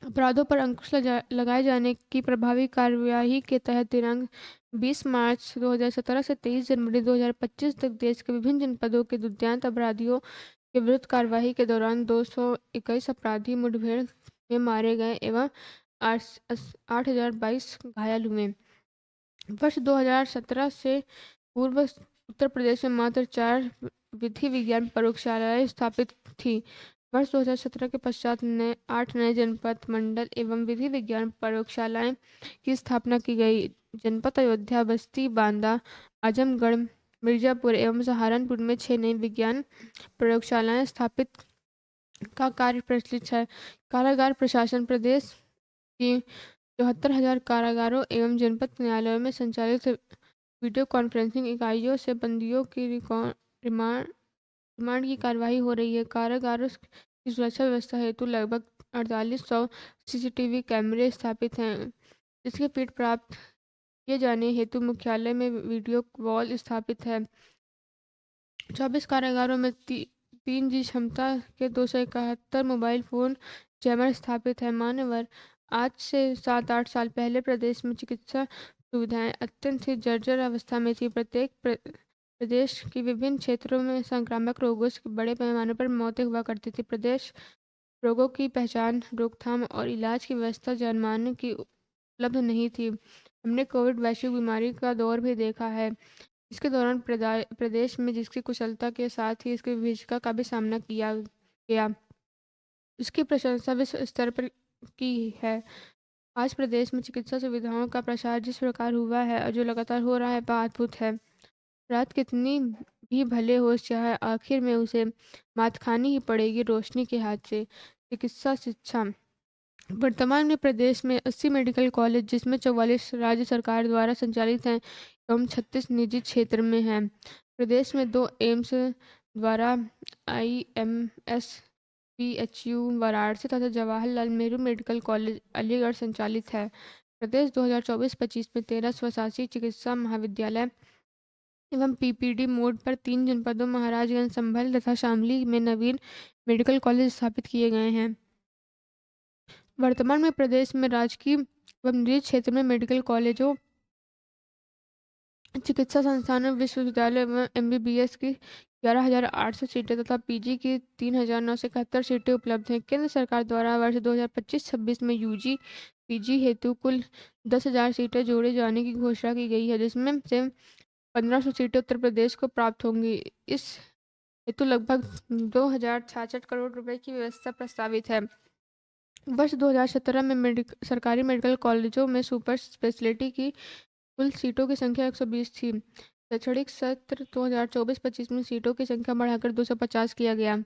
अपराधों पर अंकुश लगाए जाने की प्रभावी कार्यवाही के तहत दिनांक 20 मार्च 2017 से 23 जनवरी 2025 तक देश के विभिन्न जनपदों के दुर्दांत अपराधियों के विरुद्ध कार्यवाही के दौरान 221 अपराधी मुठभेड़ में मारे गए एवं 8,022 घायल हुए। वर्ष 2017 से पूर्व उत्तर प्रदेश में मात्र 4 विधि विज्ञान प्रयोगशालाएं स्थापित थी। वर्ष 2017 के पश्चात 8 नए जनपद मंडल एवं विधि विज्ञान प्रयोगशालाएं की स्थापना की गई। जनपद अयोध्या, बस्ती, बांदा, आजमगढ़, मिर्जापुर एवं सहारनपुर में 6 नई विज्ञान प्रयोगशालाएं स्थापित का कार्य प्रचलित है। कारागार प्रशासन प्रदेश की 74,000 कारागारों एवं जनपद न्यायालयों में संचालित वीडियो कॉन्फ्रेंसिंग इकाइयों से बंदियों की रिमांड की कार्यवाही हो रही है। कारागारों की सुरक्षा व्यवस्था हेतु लगभग 4800 सीसीटीवी कैमरे स्थापित हैं, जिसके फीड प्राप्त किए जाने हेतु मुख्यालय में वीडियो वॉल स्थापित है। 24 कारागारों में 3G क्षमता के 271 मोबाइल फोन जैमर स्थापित है। मान्यवर आज से 7-8 साल पहले प्रदेश में चिकित्सा सुविधाएं अत्यंत ही जर्जर अवस्था में थी। प्रदेश की विभिन्न क्षेत्रों में संक्रामक रोगों से बड़े पैमाने पर मौतें हुआ करती थी। प्रदेश रोगों की पहचान, रोकथाम और इलाज की व्यवस्था जनमानव की उपलब्ध नहीं थी। हमने कोविड वैश्विक बीमारी का दौर भी देखा है। इसके दौरान प्रदेश में जिसकी कुशलता के साथ ही इसकी विभीषिका का भी सामना किया गया, उसकी प्रशंसा विश्व स्तर पर की है। आज प्रदेश में चिकित्सा सुविधाओं का प्रसार जिस प्रकार हुआ है और जो लगातार हो रहा है वह अद्भुत है। रात कितनी भी भले हो चाहे, आखिर में उसे मात खानी ही पड़ेगी रोशनी के हाथ से। चिकित्सा शिक्षा वर्तमान में प्रदेश में 80 मेडिकल कॉलेज, जिसमें 44 राज्य सरकार द्वारा संचालित हैं एवं 36 निजी क्षेत्र में हैं। प्रदेश में 2 एम्स द्वारा IMS PHU वाराणसी तथा जवाहरलाल नेहरू मेडिकल कॉलेज अलीगढ़ संचालित है। प्रदेश 2024-25 में 13 स्वशासी चिकित्सा महाविद्यालय एवं PPD मोड पर 3 जनपदों महाराजगंज, संभल तथा शामली में नवीन मेडिकल कॉलेज स्थापित किए गए हैं। वर्तमान में प्रदेश में राजकीय व निजी क्षेत्र में मेडिकल कॉलेजों, चिकित्सा संस्थानों, विश्वविद्यालय एवं MBBS की 11,800 सीटें तथा PG की 3,971 सीटें उपलब्ध हैं। केंद्र सरकार द्वारा वर्ष 2025-26 में UG PG हेतु कुल 10,000 सीटें जोड़े जाने की घोषणा की गई है, जिसमें से 1,500 सीटें उत्तर प्रदेश को प्राप्त होंगी। इस हेतु लगभग 2,066 करोड़ रुपए की व्यवस्था प्रस्तावित है। वर्ष 2017 में सरकारी मेडिकल कॉलेजों में सुपर स्पेशलिटी की कुल सीटों की संख्या 120 थी। शैक्षणिक सत्र 2024-25 में सीटों की संख्या बढ़ाकर 250 किया गया।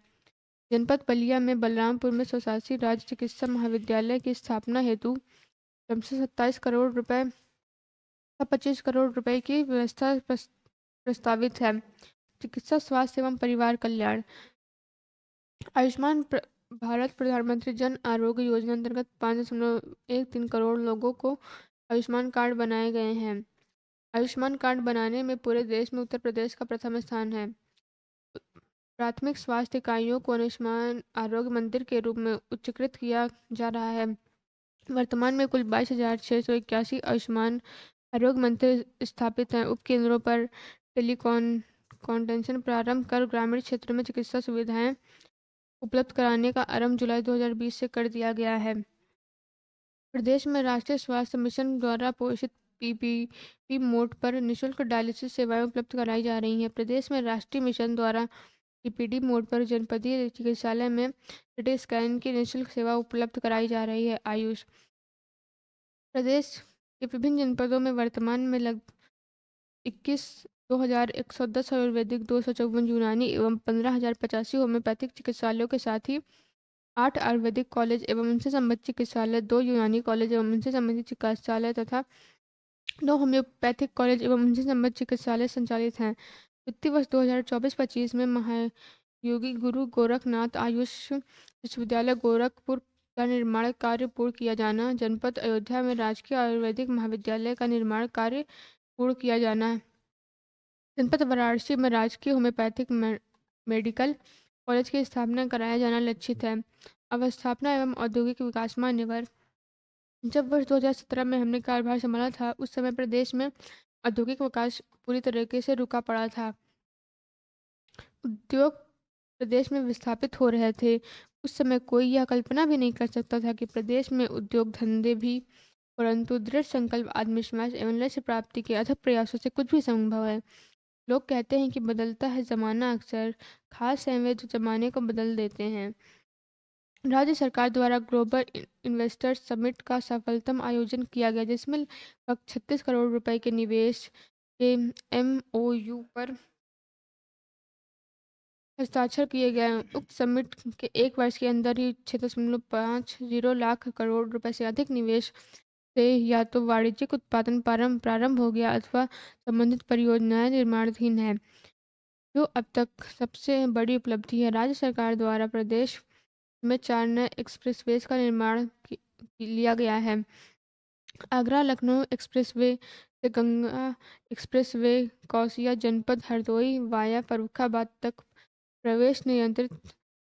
जनपद बलिया में बलरामपुर में स्वशासी राज्य चिकित्सा महाविद्यालय की स्थापना हेतु 27 करोड़ रुपए 25 करोड़ रुपए की व्यवस्था प्रस्तावित है। चिकित्सा, स्वास्थ्य एवं परिवार कल्याण आयुष्मान भारत प्रधानमंत्री जन आरोग्य योजना अंतर्गत 5.13 करोड़ लोगों को आयुष्मान कार्ड बनाए गए हैं। आयुष्मान कार्ड बनाने में पूरे देश में उत्तर प्रदेश का प्रथम स्थान है। प्राथमिक स्वास्थ्य इकाइयों को आयुष्मान आरोग्य मंदिर के रूप में उच्चीकृत किया जा रहा है। वर्तमान में कुल 22,681 आयुष्मान आरोग्य मंदिर स्थापित हैं। उपकेंद्रों पर टेलीकॉन कॉन्टेंशन प्रारंभ कर ग्रामीण क्षेत्र में चिकित्सा सुविधाएं उपलब्ध कराने का आरंभ जुलाई 2020 से कर दिया गया है। प्रदेश में राष्ट्रीय स्वास्थ्य मिशन द्वारा पोषित पीपीपी मोड पर निःशुल्क डायलिसिस सेवाएं उपलब्ध कराई जा रही हैं। प्रदेश में राष्ट्रीय मिशन द्वारा पीपीडी मोड पर जनपदीय चिकित्सालय में सिटी स्कैन की निःशुल्क सेवा उपलब्ध कराई जा रही है। आयुष प्रदेश के विभिन्न जनपदों में वर्तमान में लगभग 21,110 आयुर्वेदिक, 254 यूनानी एवं 15,085 होम्योपैथिक चिकित्सालयों के साथ ही 8 आयुर्वेदिक कॉलेज एवं उनसे संबद्ध चिकित्सालय, 2 यूनानी कॉलेज एवं उनसे संबंधित चिकित्सालय तथा 2 होम्योपैथिक कॉलेज एवं उनसे संबद्ध चिकित्सालय संचालित हैं। वित्तीय वर्ष 2024-25 में महायोगी गुरु गोरखनाथ आयुष विश्वविद्यालय गोरखपुर का निर्माण कार्य पूर्ण किया जाना, जनपद अयोध्या में राजकीय आयुर्वेदिक महाविद्यालय का निर्माण कार्य पूर्ण किया जाना, जनपद वाराणसी में राजकीय होम्योपैथिक मेडिकल कॉलेज की स्थापना कराया जाना लक्षित है। अवस्थापना एवं औद्योगिक विकास मान्यवर जब वर्ष 2017 में हमने कार्यभार संभाला था, उस समय प्रदेश में औद्योगिक विकास पूरी तरीके से रुका पड़ा था। उद्योग प्रदेश में विस्थापित हो रहे थे। उस समय कोई यह कल्पना भी नहीं कर सकता था कि प्रदेश में उद्योग धंधे भी, परंतु दृढ़ संकल्प, आत्मविश्वास एवं लक्ष्य प्राप्ति के अथक प्रयासों से कुछ भी संभव है। लोग कहते हैं कि बदलता है जमाना, अक्सर खास हैं वे जो जमाने को बदल देते हैं। राज्य सरकार द्वारा ग्लोबल इन्वेस्टर्स समिट का सफलतम आयोजन किया गया, जिसमें लगभग 36 करोड़ रुपए के निवेश के एमओयू पर हस्ताक्षर किए गए। उक्त समिट के 1 वर्ष के अंदर ही 6.50 लाख करोड़ रुपए से अधिक निवेश से या तो वाणिज्यिक उत्पादन प्रारंभ हो गया अथवा संबंधित परियोजनाएं निर्माणाधीन है, जो अब तक सबसे बड़ी उपलब्धि है। राज्य सरकार द्वारा प्रदेश में 4 नए एक्सप्रेसवेज का निर्माण लिया गया है। आगरा लखनऊ एक्सप्रेसवे से गंगा एक्सप्रेसवे, कौसिया जनपद हरदोई वाया फर्रुखाबाद तक प्रवेश नियंत्रित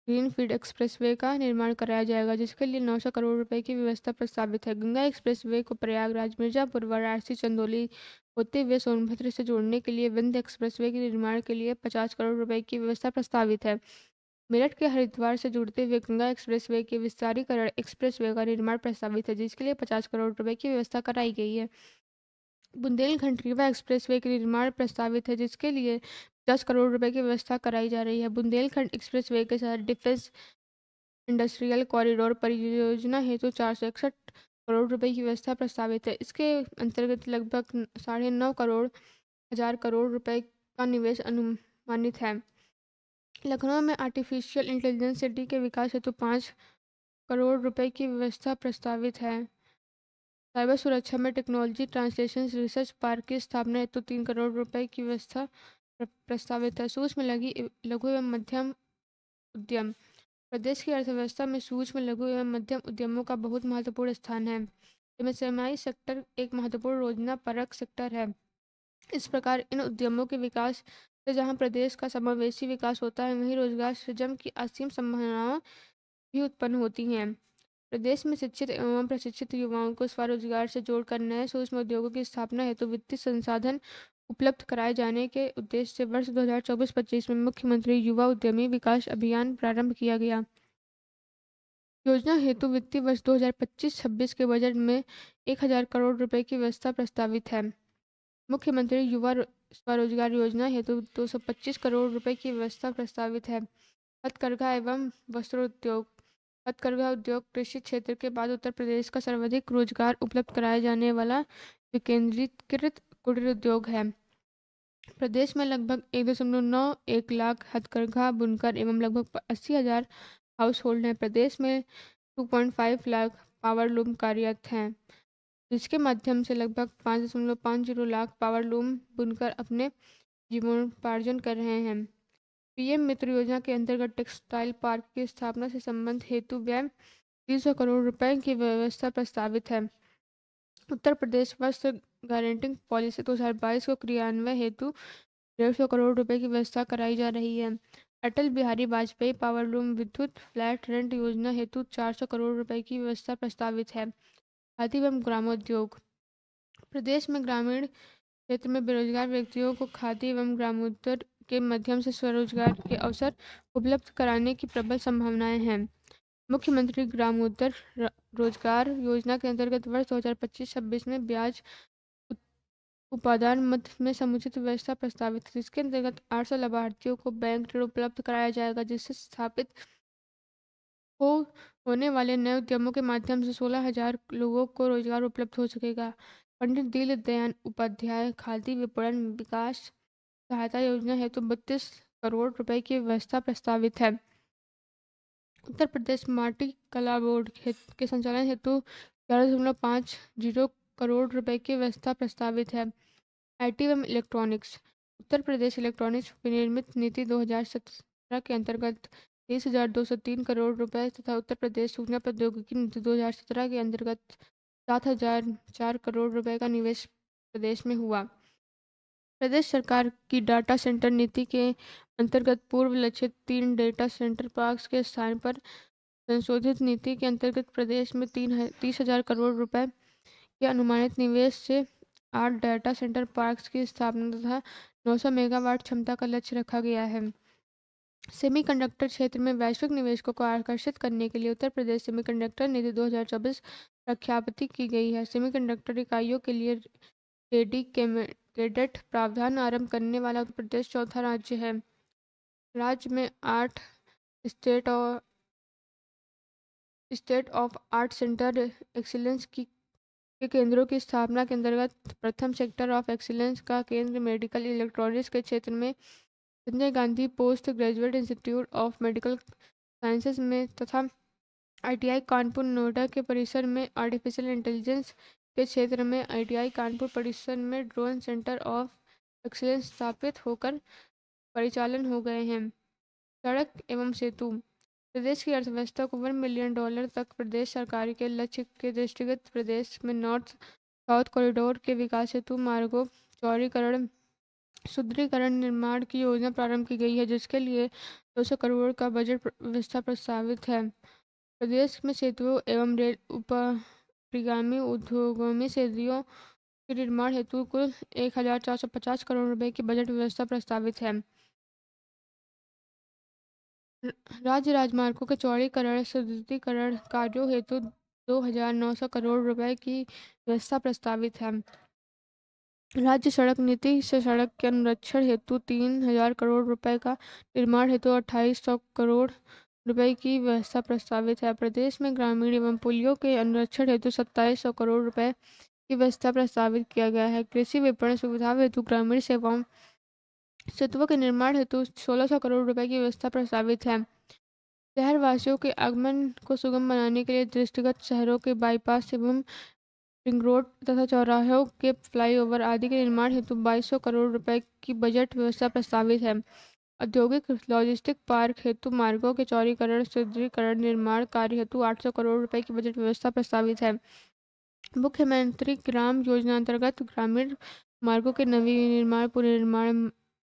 ग्रीनफील्ड एक्सप्रेसवे का निर्माण कराया जाएगा, जिसके लिए 900 करोड़ रुपए की व्यवस्था प्रस्तावित है। गंगा एक्सप्रेसवे को प्रयागराज, मिर्जापुर, वाराणसी, चंदौली होते हुए सोनभद्र से जोड़ने के लिए विंध्य एक्सप्रेसवे के निर्माण के लिए 50 करोड़ रुपए की व्यवस्था प्रस्तावित है। मेरठ के हरिद्वार से जुड़ते हुए गंगा एक्सप्रेसवे के विस्तारीकरण एक्सप्रेसवे का निर्माण प्रस्तावित है, जिसके लिए 50 करोड़ रुपए की व्यवस्था कराई गई है। बुंदेलखंड रीवा एक्सप्रेसवे के निर्माण प्रस्तावित है, जिसके लिए 10 करोड़ रुपए की व्यवस्था कराई जा रही है। बुंदेलखंड एक्सप्रेसवे के साथ डिफेंस इंडस्ट्रियल कॉरिडोर परियोजना हेतु 461 करोड़ रुपए की व्यवस्था प्रस्तावित है। इसके अंतर्गत लगभग 9,500 करोड़ रुपए का निवेश अनुमानित है। लखनऊ में आर्टिफिशियल इंटेलिजेंस सिटी के विकास हेतु 5 करोड़ रुपए की व्यवस्था प्रस्तावित है। साइबर सुरक्षा में टेक्नोलॉजी ट्रांसलेशन रिसर्च पार्क की स्थापना हेतु 3 करोड़ रुपए की व्यवस्था प्रस्तावित है। सूक्ष्म लघु एवं मध्यम उद्यम प्रदेश की अर्थव्यवस्था में सूक्ष्म लघु एवं मध्यम उद्यमों का बहुत महत्वपूर्ण स्थान है। एमएसएमई सेक्टर एक महत्वपूर्ण रोजगार परक सेक्टर है। इस प्रकार इन उद्यमों के विकास से जहां प्रदेश का समावेशी विकास होता है, वहीं रोजगार सृजन की असीम संभावनाएं भी उत्पन्न होती हैं। प्रदेश में शिक्षित एवं प्रशिक्षित युवाओं को स्वरोजगार से जोड़कर नए सूक्ष्म उद्योगों की स्थापना हेतु वित्तीय संसाधन उपलब्ध कराए जाने के उद्देश्य से वर्ष 2024-25 में मुख्यमंत्री युवा उद्यमी विकास अभियान प्रारंभ किया गया। योजना हेतु वित्तीय वर्ष 2025-26 के बजट में 1,000 करोड़ रुपए की व्यवस्था प्रस्तावित है। मुख्यमंत्री युवा स्वरोजगार योजना हेतु 225 करोड़ रुपए की व्यवस्था प्रस्तावित है। हथकरघा एवं वस्त्रोद्योग हथकरघा उद्योग कृषि क्षेत्र के बाद उत्तर प्रदेश का सर्वाधिक रोजगार उपलब्ध कराए जाने वाला विकेंद्रीकृत कुटीर उद्योग है। प्रदेश में लगभग 1.91 लाख हथकरघा बुनकर एवं लगभग 80,000 हाउस होल्ड हैं। प्रदेश में 2.5 लाख पावर लूम कार्यरत हैं, जिसके माध्यम से लगभग 5.50 लाख पावर लूम बुनकर अपने जीवनोपार्जन कर रहे हैं। पीएम मित्र योजना के अंतर्गत टेक्सटाइल पार्क की स्थापना से संबंध हेतु व्यय 300 करोड़ रुपए की व्यवस्था प्रस्तावित है। उत्तर प्रदेश वस्त्र गारंटिंग पॉलिसी 2022 को क्रियान्वयन हेतु 150 करोड़ रुपए की व्यवस्था कराई जा रही है। अटल बिहारी वाजपेयी पावरलूम विद्युत फ्लैट रेंट योजना हेतु 400 करोड़ रुपए की व्यवस्था प्रस्तावित है। खादी एवं ग्रामोद्योग। प्रदेश में ग्रामीण क्षेत्र में बेरोजगार व्यक्तियों को खादी एवं ग्रामोद्योग के माध्यम से स्वरोजगार के अवसर उपलब्ध कराने की प्रबल संभावनाएं हैं। मुख्यमंत्री ग्रामोद्योग रोजगार योजना के अंतर्गत वर्ष 2025-26 में ब्याज उपादान मद में समुचित व्यवस्था प्रस्तावित है, जिसके अंतर्गत 800 लाभार्थियों को बैंक ऋण उपलब्ध कराया जाएगा, जिससे स्थापित हो होने वाले नए उद्यमों के माध्यम से 16,000 लोगों को रोजगार उपलब्ध हो सकेगा। पंडित दीनदयाल उपाध्याय खादी विपणन विकास सहायता योजना हेतु 32 करोड़ रुपए की व्यवस्था प्रस्तावित है। उत्तर प्रदेश माटी कला बोर्ड के संचालन हेतु 11.50 करोड़ रुपए की व्यवस्था प्रस्तावित है। आईटी एवं इलेक्ट्रॉनिक्स। उत्तर प्रदेश इलेक्ट्रॉनिक्स विनिर्मित नीति 2017 के अंतर्गत 30,203 करोड़ रुपए तथा उत्तर प्रदेश सूचना प्रौद्योगिकी नीति 2017 के अंतर्गत 7,004 करोड़ रुपए का निवेश प्रदेश में हुआ। प्रदेश सरकार की डाटा सेंटर नीति के अंतर्गत पूर्व लक्षित 3 डेटा सेंटर पार्क्स के स्थान पर संशोधित नीति के अंतर्गत प्रदेश में 30,000 करोड़ रुपए के अनुमानित निवेश से 8 डाटा सेंटर पार्क्स की स्थापना तथा 900 मेगावाट क्षमता का लक्ष्य रखा गया है। सेमीकंडक्टर क्षेत्र में वैश्विक निवेशकों को आकर्षित करने के लिए उत्तर प्रदेश सेमीकंडक्टर नीति 2024 प्रख्यापित की गई है। सेमीकंडक्टर इकाइयों के लिए डेडिकेटेड प्रावधान आरंभ करने वाला उत्तर प्रदेश चौथा राज्य है। राज्य में 8 स्टेट और state of art centre excellence के केंद्रों की स्थापना के अंतर्गत प्रथम सेक्टर ऑफ एक्सीलेंस का केंद्र मेडिकल इलेक्ट्रॉनिक्स के क्षेत्र में Sanjay Gandhi post graduate institute of medical sciences में तथा आईटीआई कानपुर नोएडा के परिसर में आर्टिफिशियल इंटेलिजेंस के क्षेत्र में आईटीआई कानपुर परिसर में ड्रोन सेंटर ऑफ एक्सीलेंस स्थापित होकर परिचालन हो गए हैं। सड़क एवं सेतु। प्रदेश की अर्थव्यवस्था को $1 मिलियन तक प्रदेश सरकार के लक्ष्य के दृष्टिगत प्रदेश में नॉर्थ साउथ कॉरिडोर के विकास हेतु मार्गों चौड़ीकरण सुदृढ़ीकरण निर्माण की योजना प्रारंभ की गई है, जिसके लिए 200 करोड़ का बजट व्यवस्था प्रस्तावित है। प्रदेश में सेतुओं एवं रेल उपरिगामी उद्योगों सेतुओं के निर्माण हेतु कुल 1,450 करोड़ रुपए की बजट व्यवस्था प्रस्तावित है। राज्य राजमार्गों के चौड़ीकरण सुदृढ़ीकरण कार्यों हेतु 2,900 करोड़ रुपए की व्यवस्था प्रस्तावित है। राज्य सड़क नीति से सड़क के अनुरक्षण हेतु 3,000 करोड़ रुपए का निर्माण हेतु 2,800 करोड़ रुपए की व्यवस्था प्रस्तावित है। प्रदेश में ग्रामीण एवं पुलियों के अनुरक्षण हेतु 2,700 करोड़ रुपए की व्यवस्था प्रस्तावित किया गया है। कृषि विपणन सुविधा हेतु ग्रामीण सेवाओं सेतुओं के निर्माण हेतु 1,600 करोड़ रुपए की व्यवस्था प्रस्तावित है। शहरवासियों के आगमन को सुगम बनाने के लिए दृष्टिगत शहरों के बाईपास एवं रिंग रोड तथा चौराहों के फ्लाईओवर आदि के निर्माण हेतु 2,200 करोड़ रुपए की बजट व्यवस्था प्रस्तावित है। औद्योगिक लॉजिस्टिक पार्क हेतु मार्गों के चौड़ीकरण सुदृढ़ीकरण निर्माण कार्य हेतु 800 करोड़ रुपए की बजट व्यवस्था प्रस्तावित है। मुख्यमंत्री ग्राम योजना अंतर्गत ग्रामीण मार्गों के नवीनिर्माण पुनर्निर्माण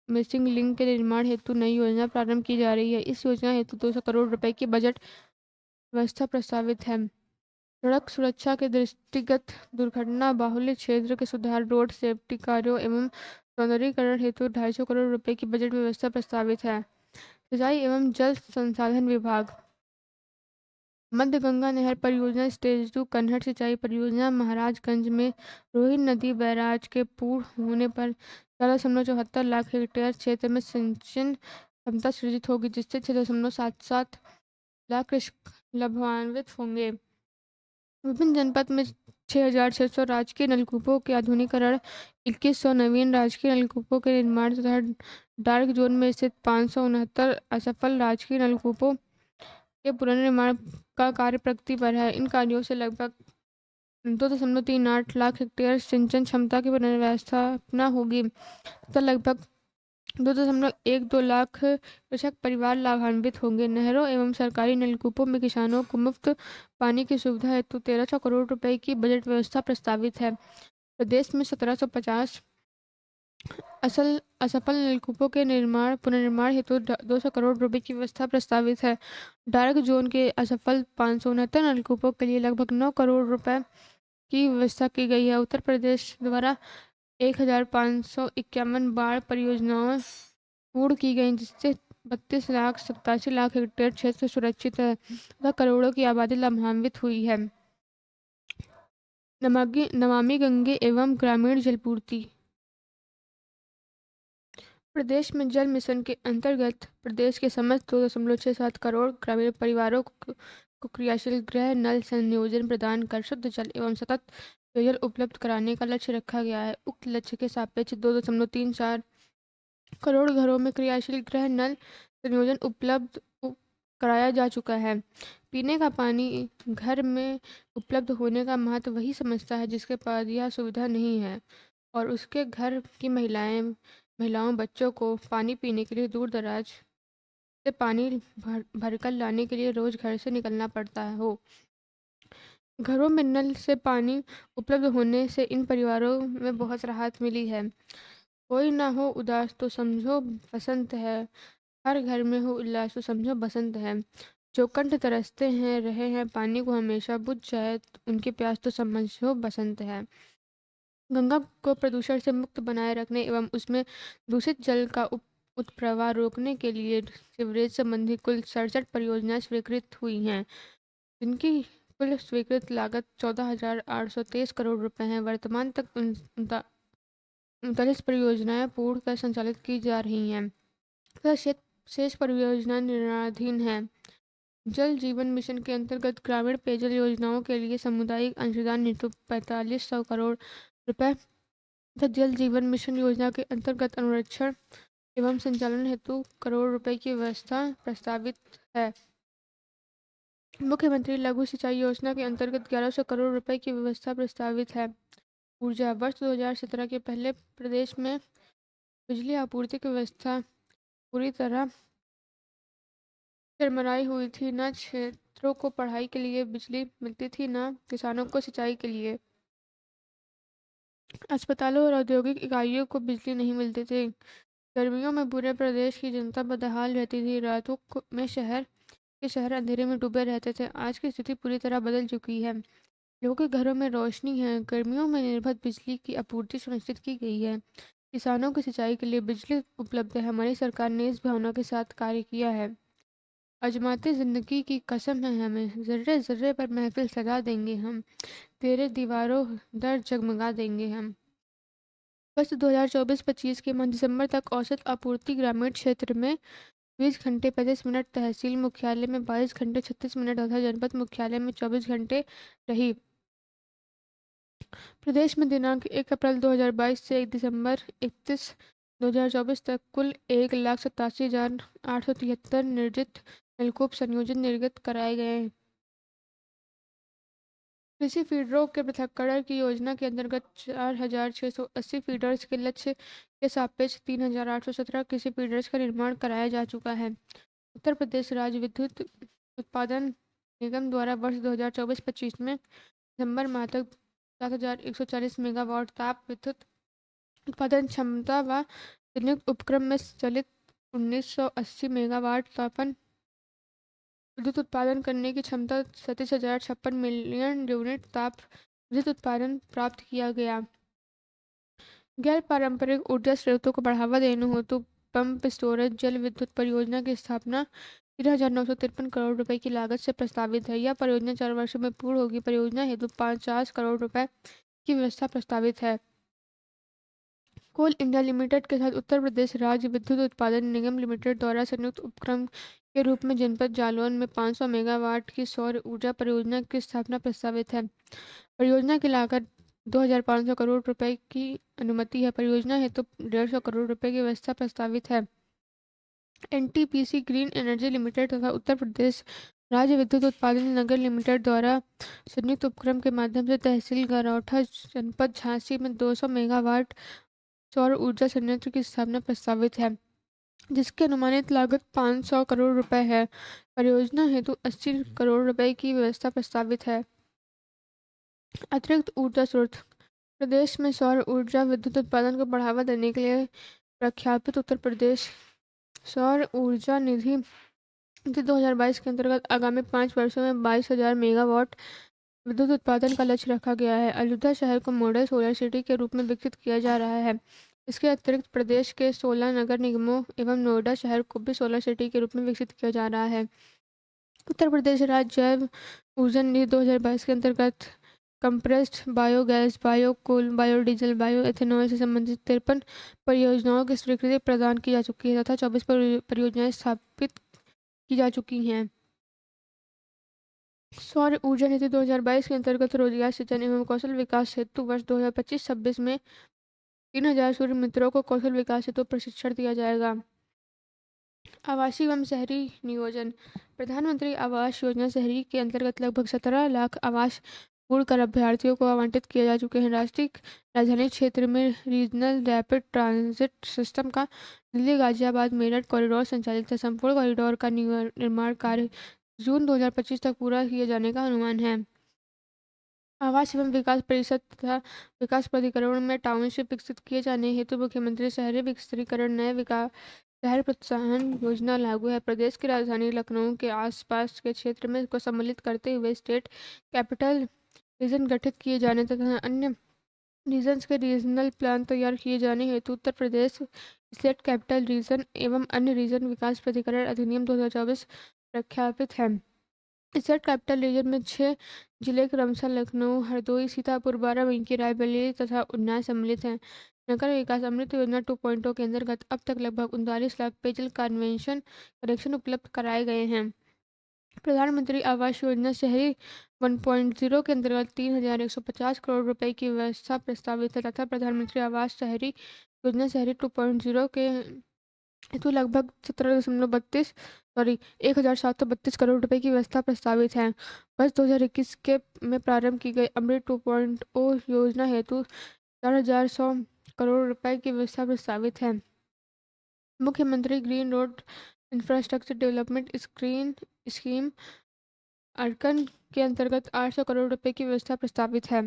मिसिंग लिंक के निर्माण हेतु नई योजना प्रारंभ की जा रही है। इस योजना हेतु 200 करोड़ रुपए की बजट व्यवस्था प्रस्तावित है। सड़क सुरक्षा के दृष्टिगत दुर्घटना बाहुल्य क्षेत्र के सुधार रोड सेफ्टी कार्यों एवं सौंदर्यीकरण हेतु 250 करोड़ रुपए की बजट व्यवस्था प्रस्तावित है। सिंचाई एवं जल संसाधन विभाग। मध्य गंगा नहर परियोजना स्टेज 2 कन्हट सिंचाई परियोजना महाराजगंज में रोहिन नदी बैराज के पूर्ण होने पर 4.74 लाख हेक्टेयर क्षेत्र में सिंचन क्षमता सृजित होगी, जिससे 6.77 लाख कृषक लाभान्वित होंगे। विभिन्न जनपद में 6,600 राजकीय नलकूपों के आधुनिकीकरण, 2,100 नवीन राजकीय नलकूपों के निर्माण तथा डार्क जोन में स्थित 569 असफल राजकीय नलकूपों के पुनर्निर्माण का कार्य प्रगति पर है। इन कार्यों से लगभग 2.38 लाख हेक्टेयर सिंचन क्षमता की पुनर्व्यवस्थापना होगी तथा लगभग 2.12 लाख कृषक परिवार लाभान्वित होंगे। नहरों एवं सरकारी नलकूपों में किसानों को मुफ्त पानी की सुविधा हेतु 1,300 करोड़ रुपए की बजट व्यवस्था प्रस्तावित है। प्रदेश में 1,750 असफल नलकूपों के पुनर्निर्माण हेतु 200 करोड़ रुपए की व्यवस्था प्रस्तावित है। डार्क जोन के असफल 569 नलकूपों के लिए लगभग 9 करोड़ रुपए की व्यवस्था की गई है। उत्तर प्रदेश द्वारा 1551 बाढ़ परियोजनाएं पूर्ण की गई, जिससे 32 लाख 87 लाख हेक्टेयर क्षेत्र सुरक्षित है तथा करोड़ों की आबादी लाभान्वित हुई है। नमामि गंगे एवं ग्रामीण जलपूर्ति। प्रदेश में जल मिशन के अंतर्गत प्रदेश के समस्त 2.67 करोड़ ग्रामीण परिवारों को क्रियाशील गृह नल संयोजन प्रदान कर शुद्ध जल एवं सतत पेयजल उपलब्ध कराने का लक्ष्य रखा गया है। उक्त लक्ष्य के सापेक्ष 2.34 करोड़ घरों में क्रियाशील गृह नल संयोजन कराया जा चुका है। पीने का पानी घर में उपलब्ध होने का महत्व वही समझता है जिसके पास यह सुविधा नहीं है और उसके घर की महिलाओं बच्चों को पानी पीने के लिए दूर दराज से पानी भरकर लाने के लिए रोज घर से निकलना पड़ता है हो। घरों में नल से पानी उपलब्ध होने से इन परिवारों में बहुत राहत मिली है। कोई ना हो उदास तो समझो बसंत है, हर घर में हो उल्लास तो समझो बसंत है। जो कंठ तरसते हैं रहे हैं पानी को हमेशा बुझ जाए उनकी प्यास तो समझो बसंत है। गंगा को प्रदूषण से मुक्त बनाए रखने एवं उसमें दूषित जल का उत्प्रवाह रोकने के लिए सीवरेज संबंधी कुल 67 परियोजनाएं स्वीकृत हुई हैं, जिनकी कुल स्वीकृत लागत 14,823 करोड़ रुपए है। वर्तमान तक 39 परियोजनाएं पूर्ण कर संचालित की जा रही हैं तथा शेष परियोजनाएं निर्माणाधीन हैं। जल जीवन मिशन के अंतर्गत ग्रामीण पेयजल योजनाओं के लिए सामुदायिक अंशदान हेतु 4500 करोड़ रुपए तथा जल जीवन मिशन योजना के अंतर्गत अनुरक्षण एवं संचालन हेतु करोड़ रुपए की व्यवस्था प्रस्तावित है। मुख्यमंत्री लघु सिंचाई योजना के अंतर्गत 1100 करोड़ रुपए की व्यवस्था प्रस्तावित है। ऊर्जा वर्ष 2017 के पहले प्रदेश में बिजली आपूर्ति की व्यवस्था पूरी तरह चरमराई हुई थी। न क्षेत्रों को पढ़ाई के लिए बिजली मिलती थी, न किसानों को सिंचाई के लिए। अस्पतालों और औद्योगिक इकाइयों को बिजली नहीं मिलती थी। गर्मियों में पूरे प्रदेश की जनता बदहाल रहती थी। में शहर अंधेरे में डूबे रहते थे। आज की स्थिति पूरी तरह बदल चुकी है। लोगों के घरों में रोशनी है। गर्मियों में निर्बाध बिजली की आपूर्ति सुनिश्चित की गई है। किसानों की सिंचाई के लिए बिजली उपलब्ध है। हमारी सरकार ने इस भावना के साथ कार्य किया है। अजमाते जिंदगी की कसम है हमें, जर्रे जर्रे पर महफिल सजा देंगे हम, तेरे दीवारों दर जगमगा देंगे हम। वर्ष 2024-25 के माह दिसंबर तक औसत आपूर्ति ग्रामीण क्षेत्र में 20 घंटे 35 मिनट, तहसील मुख्यालय में 22 घंटे 36 मिनट तथा जनपद मुख्यालय में 24 घंटे रही। प्रदेश में दिनांक 1 अप्रैल 2022 से 1 दिसंबर 31 2024 तक कुल 1,87,873 निर्जित नलकूप संयोजन निर्गत कराए गए हैं। कृषि फीडरों के पृथक्करण की योजना के अंतर्गत 4,680 फीडर्स के लक्ष्य के सापेक्ष 3,817 कृषि फीडर्स का निर्माण कराया जा चुका है। उत्तर प्रदेश राज्य विद्युत उत्पादन निगम द्वारा वर्ष 2024-25 में दिसंबर माह तक 7,140 मेगावाट ताप विद्युत उत्पादन क्षमता व संयुक्त उपक्रम में चलित 1980 मेगावाट तापन विद्युत उत्पादन करने की क्षमता 37,056 मिलियन यूनिट ताप विद्युत उत्पादन प्राप्त किया गया। गैर पारंपरिक ऊर्जा स्रोतों को बढ़ावा देने हेतु पंप स्टोरेज जल विद्युत परियोजना की स्थापना 3,953 करोड़ रुपए की लागत से प्रस्तावित है। यह परियोजना 4 वर्षों में पूर्ण होगी। परियोजना हेतु 50 करोड़ रुपए की व्यवस्था प्रस्तावित है। कोल इंडिया लिमिटेड के साथ उत्तर प्रदेश राज्य विद्युत उत्पादन निगम लिमिटेड द्वारा संयुक्त उपक्रम के रूप में जनपद जालौन में 500 मेगावाट की सौर ऊर्जा परियोजना की स्थापना प्रस्तावित है। परियोजना की लागत 2,500 करोड़ रुपए की अनुमति है। परियोजना हेतु 150 करोड़ रुपए की व्यवस्था प्रस्तावित है। एनटीपीसी ग्रीन एनर्जी लिमिटेड तथा उत्तर प्रदेश राज्य विद्युत उत्पादन निगम लिमिटेड द्वारा संयुक्त उपक्रम के माध्यम से तहसील गरौठा जनपद झांसी में 200 मेगावाट सौर ऊर्जा संयंत्र की स्थापना प्रस्तावित है, जिसकी अनुमानित लागत 500 करोड़ रुपए है। परियोजना हेतु 80 करोड़ रुपए की व्यवस्था प्रस्तावित है। अतिरिक्त ऊर्जा स्रोत प्रदेश में सौर ऊर्जा विद्युत उत्पादन को बढ़ावा देने के लिए प्रख्यापित उत्तर प्रदेश सौर ऊर्जा निधि 2022 के अंतर्गत आगामी 5 वर्षों में 22,000 मेगावाट विद्युत उत्पादन का लक्ष्य रखा गया है। अयोध्या शहर को मॉडल सोलर सिटी के रूप में विकसित किया जा रहा है। इसके अतिरिक्त प्रदेश के 16 नगर निगमों एवं नोएडा शहर को भी सोलर सिटी के रूप में विकसित किया जा रहा है। उत्तर प्रदेश राज्य जैव ऊर्जा निधि 2022 के अंतर्गत compressed biogas, biocoal, biodiesel, bioethanol से संबंधित 53 परियोजनाओं की स्वीकृति प्रदान की जा चुकी है तथा 24 परियोजनाएं स्थापित की जा चुकी हैं। सौर ऊर्जा नीति 2022 के अंतर्गत रोजगार सृजन एवं कौशल विकास हेतु वर्ष 2025-26 में 3,000 सूर्य मित्रों को कौशल विकास हेतु प्रशिक्षण दिया जाएगा। आवासीय एवं शहरी नियोजन प्रधानमंत्री आवास योजना शहरी के अंतर्गत लगभग 17 लाख आवास पूर्ण कर अभ्यर्थियों को आवंटित किए जा चुके हैं। राष्ट्रीय राजधानी क्षेत्र में रीजनल रैपिड ट्रांजिट सिस्टम का दिल्ली गाजियाबाद मेरठ कॉरिडोर संचालित है। संपूर्ण कॉरिडोर का निर्माण कार्य जून 2025 तक पूरा किए जाने का अनुमान है। आवास एवं विकास परिषद तथा विकास प्राधिकरण में टाउनशिप विकसित किए जाने हेतु मुख्यमंत्री शहरी विस्तारीकरण नए विकास शहर प्रोत्साहन योजना लागू है। प्रदेश की राजधानी लखनऊ के आसपास के क्षेत्र में को सम्मिलित करते हुए स्टेट कैपिटल रीजन गठित किए जाने तथा अन्य रीजन्स के रीजनल प्लान तैयार किए जाने हेतु Uttar Pradesh state capital region एवं अन्य रीजन विकास प्राधिकरण अधिनियम 2024 प्रख्यापित है। स्टेट कैपिटल रीजन में 6 जिले क्रमशः लखनऊ, हरदोई, सीतापुर, बाराबंकी, रायबरेली तथा उन्नाव सम्मिलित हैं। नगर विकास अमृत योजना 2.0 के अंतर्गत अब तक लगभग 39 लाख पेयजल कनेक्शन उपलब्ध कराए गए हैं। प्रधानमंत्री आवास योजना शहरी 1.0 के अंतर्गत 3,150 करोड़ रुपए की व्यवस्था प्रस्तावित है तथा प्रधानमंत्री आवास शहरी योजना शहरी 2.0 के हेतु लगभग 1,732 करोड़ रुपए की व्यवस्था प्रस्तावित है। वर्ष 2021 के में प्रारंभ की गई अमृत 2.0 योजना हेतु 4,100 करोड़ रुपए की व्यवस्था प्रस्तावित है। मुख्यमंत्री green road infrastructure development scheme अर्कन के अंतर्गत 800 करोड़ रुपए की व्यवस्था प्रस्तावित है।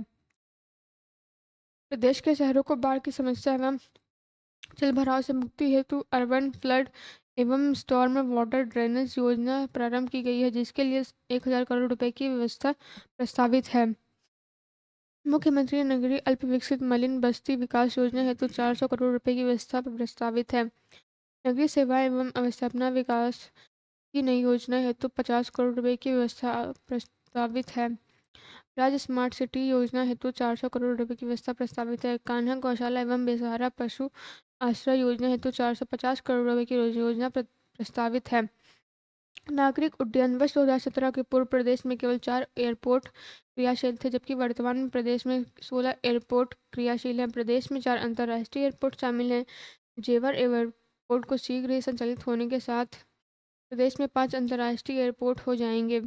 प्रदेश के शहरों को बाढ़ की समस्या एवं जलभराव से मुक्ति हेतु अर्बन फ्लड एवं स्टॉर्म वाटर ड्रेनेज योजना प्रारंभ की गई है जिसके लिए 1,000 करोड़ रुपए की व्यवस्था प्रस्तावित है। मुख्यमंत्री नगरीय अल्प विकसित मलिन बस्ती विकास योजना हेतु 400 करोड़ रुपए की व्यवस्था प्रस्तावित है। नगरीय सेवा एवं अवस्थापना विकास की नई योजना हेतु 50 करोड़ रुपए की व्यवस्था प्रस्तावित है। राज्य स्मार्ट सिटी योजना हेतु 400 करोड़ रुपए की व्यवस्था प्रस्तावित है। कान्हा गौशाला एवं बेसहारा पशु आश्रय योजना हेतु 450 करोड़ रुपए की योजना प्रस्तावित है। नागरिक उड्डयन वर्ष 2017 के पूर्व प्रदेश में केवल 4 एयरपोर्ट क्रियाशील थे जबकि वर्तमान में प्रदेश में 16 एयरपोर्ट क्रियाशील हैं। प्रदेश में 4 अंतर्राष्ट्रीय एयरपोर्ट शामिल हैं। जेवर एयरपोर्ट को शीघ्र ही संचालित होने के साथ प्रदेश में 5 अंतर्राष्ट्रीय एयरपोर्ट हो जाएंगे।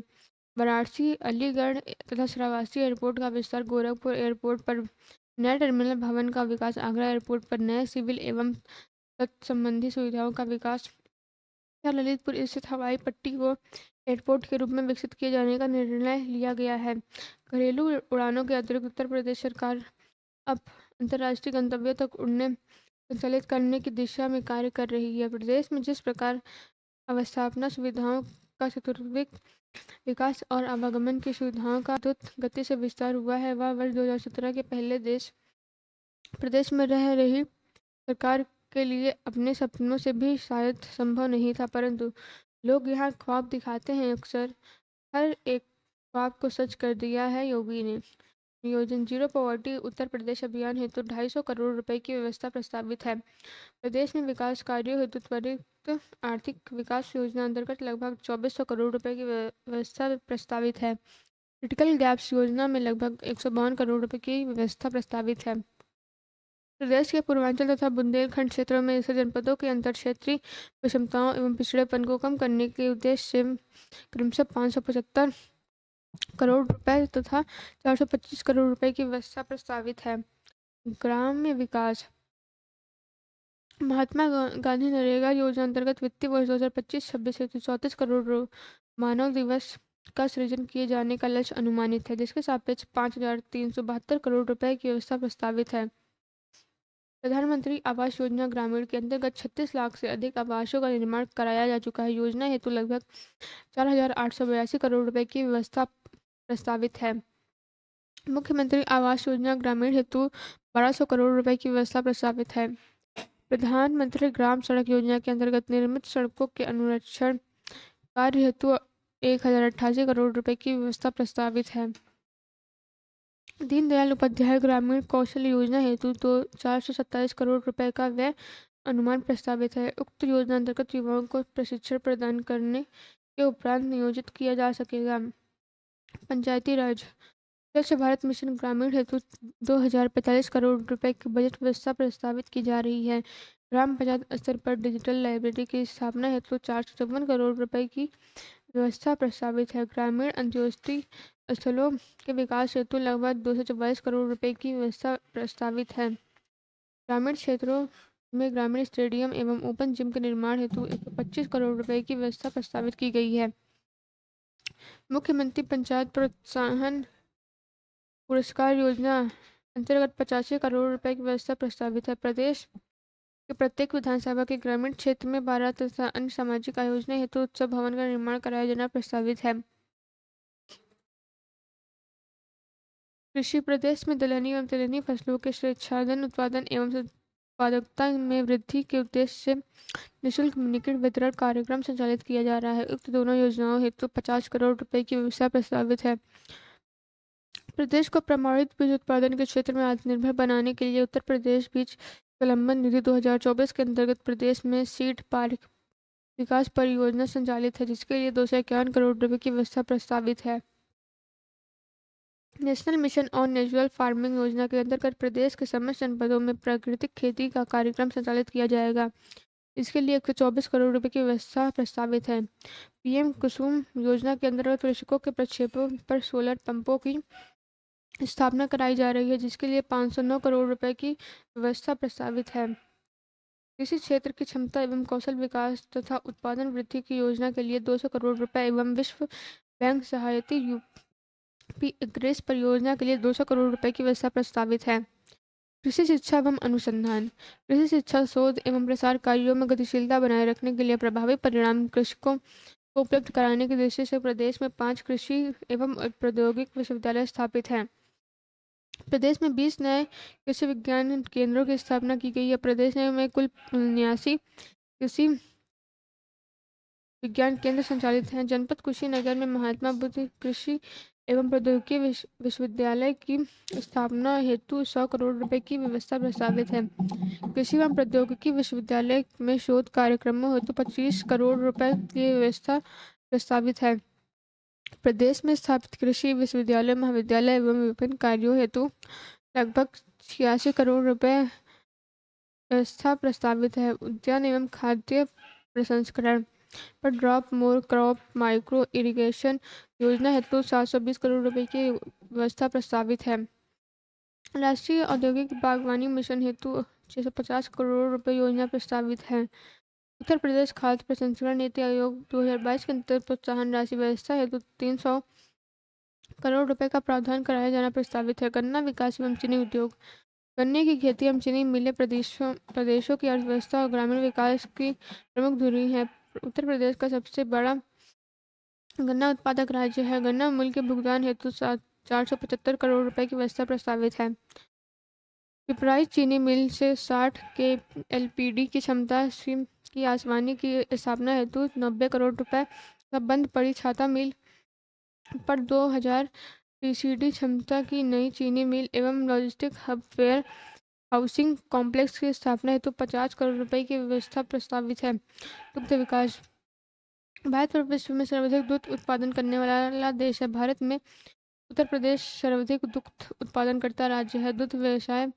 वाराणसी, अलीगढ़ तथा श्रावस्ती एयरपोर्ट का विस्तार, गोरखपुर एयरपोर्ट पर नए टर्मिनल भवन का विकास, आगरा एयरपोर्ट पर नए सिविल एवं तत्संबंधी सुविधाओं का विकास या ललितपुर स्थित हवाई पट्टी को एयरपोर्ट के रूप में विकसित किए जाने का निर्णय लिया गया है। घरेलू उड़ानों के अतिरिक्त उत्तर प्रदेश सरकार अब अंतर्राष्ट्रीय गंतव्यों तक उड़ने संचालित करने की दिशा में कार्य कर रही है। प्रदेश में जिस प्रकार अवस्थापना सुविधाओं का चतुर्विक विकास और आवागमन की सुविधाओं का द्रुत गति से विस्तार हुआ है वह वर्ष 2017 के पहले प्रदेश में रह रही सरकार के लिए अपने सपनों से भी शायद संभव नहीं था, परंतु लोग यहाँ ख्वाब दिखाते हैं। अक्सर हर एक ख्वाब को सच कर दिया है योगी ने। नियोजन जीरो पॉवर्टी उत्तर प्रदेश अभियान हेतु 250 करोड़ रुपए की व्यवस्था प्रस्तावित है। प्रदेश में विकास कार्यों हेतु त्वरित आर्थिक विकास योजना अंतर्गत लगभग 2,400 करोड़ रुपए की व्यवस्था प्रस्तावित है। क्रिटिकल गैप्स योजना में लगभग 152 करोड़ रुपए की व्यवस्था प्रस्तावित है। प्रदेश के पूर्वांचल तथा बुंदेलखंड क्षेत्रों में स्थित जनपदों के अंतर क्षेत्रीय विषमताओं एवं पिछड़ेपन को कम करने के उद्देश्य से क्रमशः 575 करोड़ रुपए तथा 425 करोड़ रुपए की व्यवस्था प्रस्तावित है। ग्राम्य विकास महात्मा गांधी नरेगा योजना अंतर्गत वित्तीय वर्ष 2025-26 हेतु 34 करोड़ मानव दिवस का सृजन किए जाने का लक्ष्य अनुमानित है, जिसके सापेक्ष 5,372 करोड़ रुपए की व्यवस्था प्रस्तावित है। प्रधानमंत्री आवास योजना ग्रामीण के अंतर्गत 36 लाख से अधिक आवासों का निर्माण कराया जा चुका है। योजना हेतु लगभग 4,882 करोड़ रुपए की व्यवस्था प्रस्तावित है। मुख्यमंत्री आवास योजना ग्रामीण हेतु 1,200 करोड़ रुपए की व्यवस्था प्रस्तावित है। प्रधानमंत्री ग्राम सड़क योजना के अंतर्गत निर्मित सड़कों के अनुरक्षण कार्य हेतु 1,088 करोड़ रुपए की व्यवस्था प्रस्तावित है। दीनदयाल उपाध्याय ग्रामीण कौशल योजना हेतु तो 427 करोड़ रुपए का व्यय अनुमान प्रस्तावित है। उक्त योजना अंतर्गत युवाओं को प्रशिक्षण प्रदान करने के उपरांत नियोजित किया जा सकेगा। पंचायती राज स्वच्छ भारत मिशन ग्रामीण हेतु 2,045 करोड़ रुपए की बजट व्यवस्था प्रस्तावित की जा रही है। ग्राम पंचायत स्तर पर डिजिटल लाइब्रेरी की स्थापना हेतु 454 करोड़ रुपए की व्यवस्था प्रस्तावित है। ग्रामीण अंत्योदय स्थलों के विकास हेतु लगभग 244 करोड़ रुपए की व्यवस्था प्रस्तावित है। ग्रामीण क्षेत्रों में ग्रामीण स्टेडियम एवं ओपन जिम के निर्माण हेतु 125 करोड़ रुपए की व्यवस्था प्रस्तावित की गई है। मुख्यमंत्री पंचायत प्रोत्साहन पुरस्कार योजना अंतर्गत 85 करोड़ रुपए की व्यवस्था प्रस्तावित है। प्रदेश के प्रत्येक विधानसभा के ग्रामीण क्षेत्र में 12 तथा अन्य सामाजिक आयोजनों हेतु उत्सव भवन का निर्माण कराया जाना प्रस्तावित है। कृषि प्रदेश में दलहनी एवं तिलहनी फसलों के स्वेच्छाधन उत्पादन एवं उत्पादकता में वृद्धि के उद्देश्य से निःशुल्क मिनीकट वितरण कार्यक्रम संचालित किया जा रहा है। उक्त दोनों योजनाओं हेतु 50 करोड़ रुपए की व्यवस्था प्रस्तावित है। प्रदेश को प्रमाणित बीज उत्पादन के क्षेत्र में आत्मनिर्भर बनाने के लिए उत्तर प्रदेश बीज विलंबन निधि 2024 के अंतर्गत प्रदेश में सीड पार्क विकास परियोजना संचालित है, जिसके लिए 251 करोड़ रुपए की व्यवस्था प्रस्तावित है। National mission on natural farming योजना के अंतर्गत प्रदेश के समस्त जनपदों में प्राकृतिक खेती का कार्यक्रम संचालित किया जाएगा। इसके लिए 124 करोड़ रुपए की व्यवस्था प्रस्तावित है। पीएम कुसुम योजना के अंतर्गत कृषकों के प्रक्षेपों पर सोलर पंपों की स्थापना कराई जा रही है, जिसके लिए 509 करोड़ रुपए की व्यवस्था प्रस्तावित है। कृषि क्षेत्र की क्षमता एवं कौशल विकास तथा उत्पादन वृद्धि की योजना के लिए 200 करोड़ रुपए एवं विश्व बैंक सहायता यूपी ग्रेस परियोजना के लिए 200 करोड़ रुपए की व्यवस्था प्रस्तावित है। कृषि शिक्षा एवं अनुसंधान कृषि शिक्षा शोध एवं प्रसार कार्यों में गतिशीलता बनाए रखने के लिए प्रभावी परिणाम कृषकों को उपलब्ध कराने के उद्देश्य से प्रदेश में 5 कृषि एवं प्रौद्योगिक विश्वविद्यालय स्थापित हैं। प्रदेश में 20 नए कृषि विज्ञान केंद्रों की स्थापना की गई है। प्रदेश में कुल 79 कृषि विज्ञान केंद्र संचालित हैं। जनपद कुशीनगर में महात्मा बुद्ध कृषि एवं प्रौद्योगिकी विश्वविद्यालय की स्थापना हेतु 100 करोड़ रुपए की व्यवस्था प्रस्तावित है। कृषि एवं प्रौद्योगिकी विश्वविद्यालय में शोध कार्यक्रमों हेतु 25 करोड़ रुपए की व्यवस्था प्रस्तावित है। प्रदेश में स्थापित कृषि विश्वविद्यालय महाविद्यालय एवं विभिन्न कार्यों हेतु लगभग 86 करोड़ रुपए व्यवस्था प्रस्तावित है। उद्यान एवं खाद्य प्रसंस्करण पर drop more crop micro irrigation योजना हेतु 720 करोड़ रुपए की व्यवस्था प्रस्तावित है। राष्ट्रीय औद्योगिक बागवानी मिशन हेतु 650 करोड़ रुपए योजना प्रस्तावित है। उत्तर प्रदेश खाद्य प्रसंस्करण नीति आयोग 2022 के अंतर्गत प्रोत्साहन राशि व्यवस्था हेतु 300 करोड़ रुपए का प्रावधान कराया जाना प्रस्तावित है। गन्ना विकास एवं चीनी उद्योग गन्ने की खेती एवं चीनी मिलें प्रदेशों की अर्थव्यवस्था और ग्रामीण विकास की प्रमुख धुरी है। उत्तर प्रदेश का सबसे बड़ा गन्ना उत्पादक राज्य है। गन्ना मूल्य के भुगतान हेतु 475 करोड़ रुपए की व्यवस्था प्रस्तावित है। पिपराइच चीनी मिल से 60 के एलपीडी की क्षमता की आसमानी की स्थापना हेतु 90 करोड़ रुपए तथा बंद पड़ी छाता मिल पर 2000 टीसीडी क्षमता की नई चीनी मिल एवं logistic hub warehousing complex की स्थापना हेतु 50 करोड़ रुपए की व्यवस्था प्रस्तावित है। दुग्ध विकास भारत विश्व में सर्वाधिक दूध उत्पादन करने वाला देश है। भारत में उत्तर प्रदेश सर्वाधिक दुग्ध उत्पादन करता राज्य है। दुग्ध व्यवसाय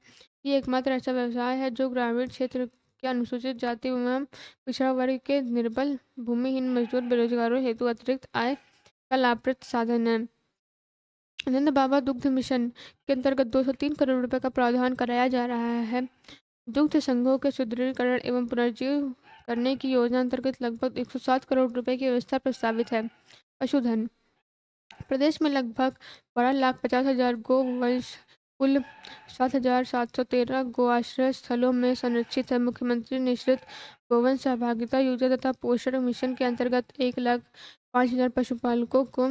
ये एकमात्र ऐसा व्यवसाय है जो ग्रामीण क्षेत्र के अनुसूचित जाति एवं पिछड़ा वर्ग के निर्बल भूमिहीन मजदूर बेरोजगारों हेतु अतिरिक्त आय का लाभप्रद साधन है। नंद बाबा दुग्ध मिशन के अंतर्गत 203 करोड़ रुपए का प्रावधान कराया जा रहा है। दुग्ध संघों के सुदृढ़ीकरण एवं पुनर्जीव करने की योजना अंतर्गत लगभग 107 करोड़ रुपए की व्यवस्था प्रस्तावित है। पशुधन प्रदेश में लगभग 12,50,000 गोवंश कुल 7,713 गोआश्रय स्थलों में संरक्षित है। मुख्यमंत्री निश्चित गोवंश सहभागिता योजना तथा पोषण मिशन के अंतर्गत 1,05,000 पशुपालकों को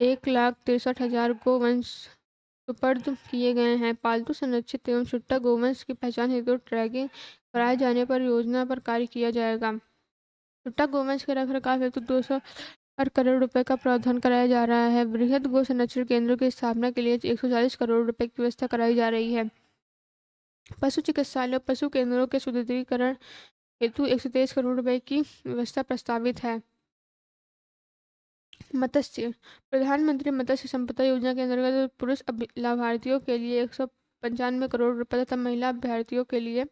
1,63,000 गोवंश सुपुर्द किए गए हैं। पालतू संरक्षित एवं छुट्टा गोवंश की पहचान हेतु ट्रैकिंग कराए जाने पर योजना पर कार्य किया जाएगा। छुट्टा गोवंश के रखरखाव हेतु 200 करोड़ रुपए का प्रावधान कराया जा रहा है। बृहद गो संरक्षण केंद्रों की स्थापना के लिए 140 करोड़ रुपए की व्यवस्था कराई जा रही है। पशु चिकित्सालय पशु केंद्रों के सुदृढ़ीकरण हेतु 123 करोड़ रुपए की व्यवस्था प्रस्तावित है। मत्स्य प्रधानमंत्री मत्स्य संपदा योजना के अंतर्गत पुरुष लाभार्थियों के लिए 195 करोड़ रुपए तथा महिला अभ्यर्थियों के लिए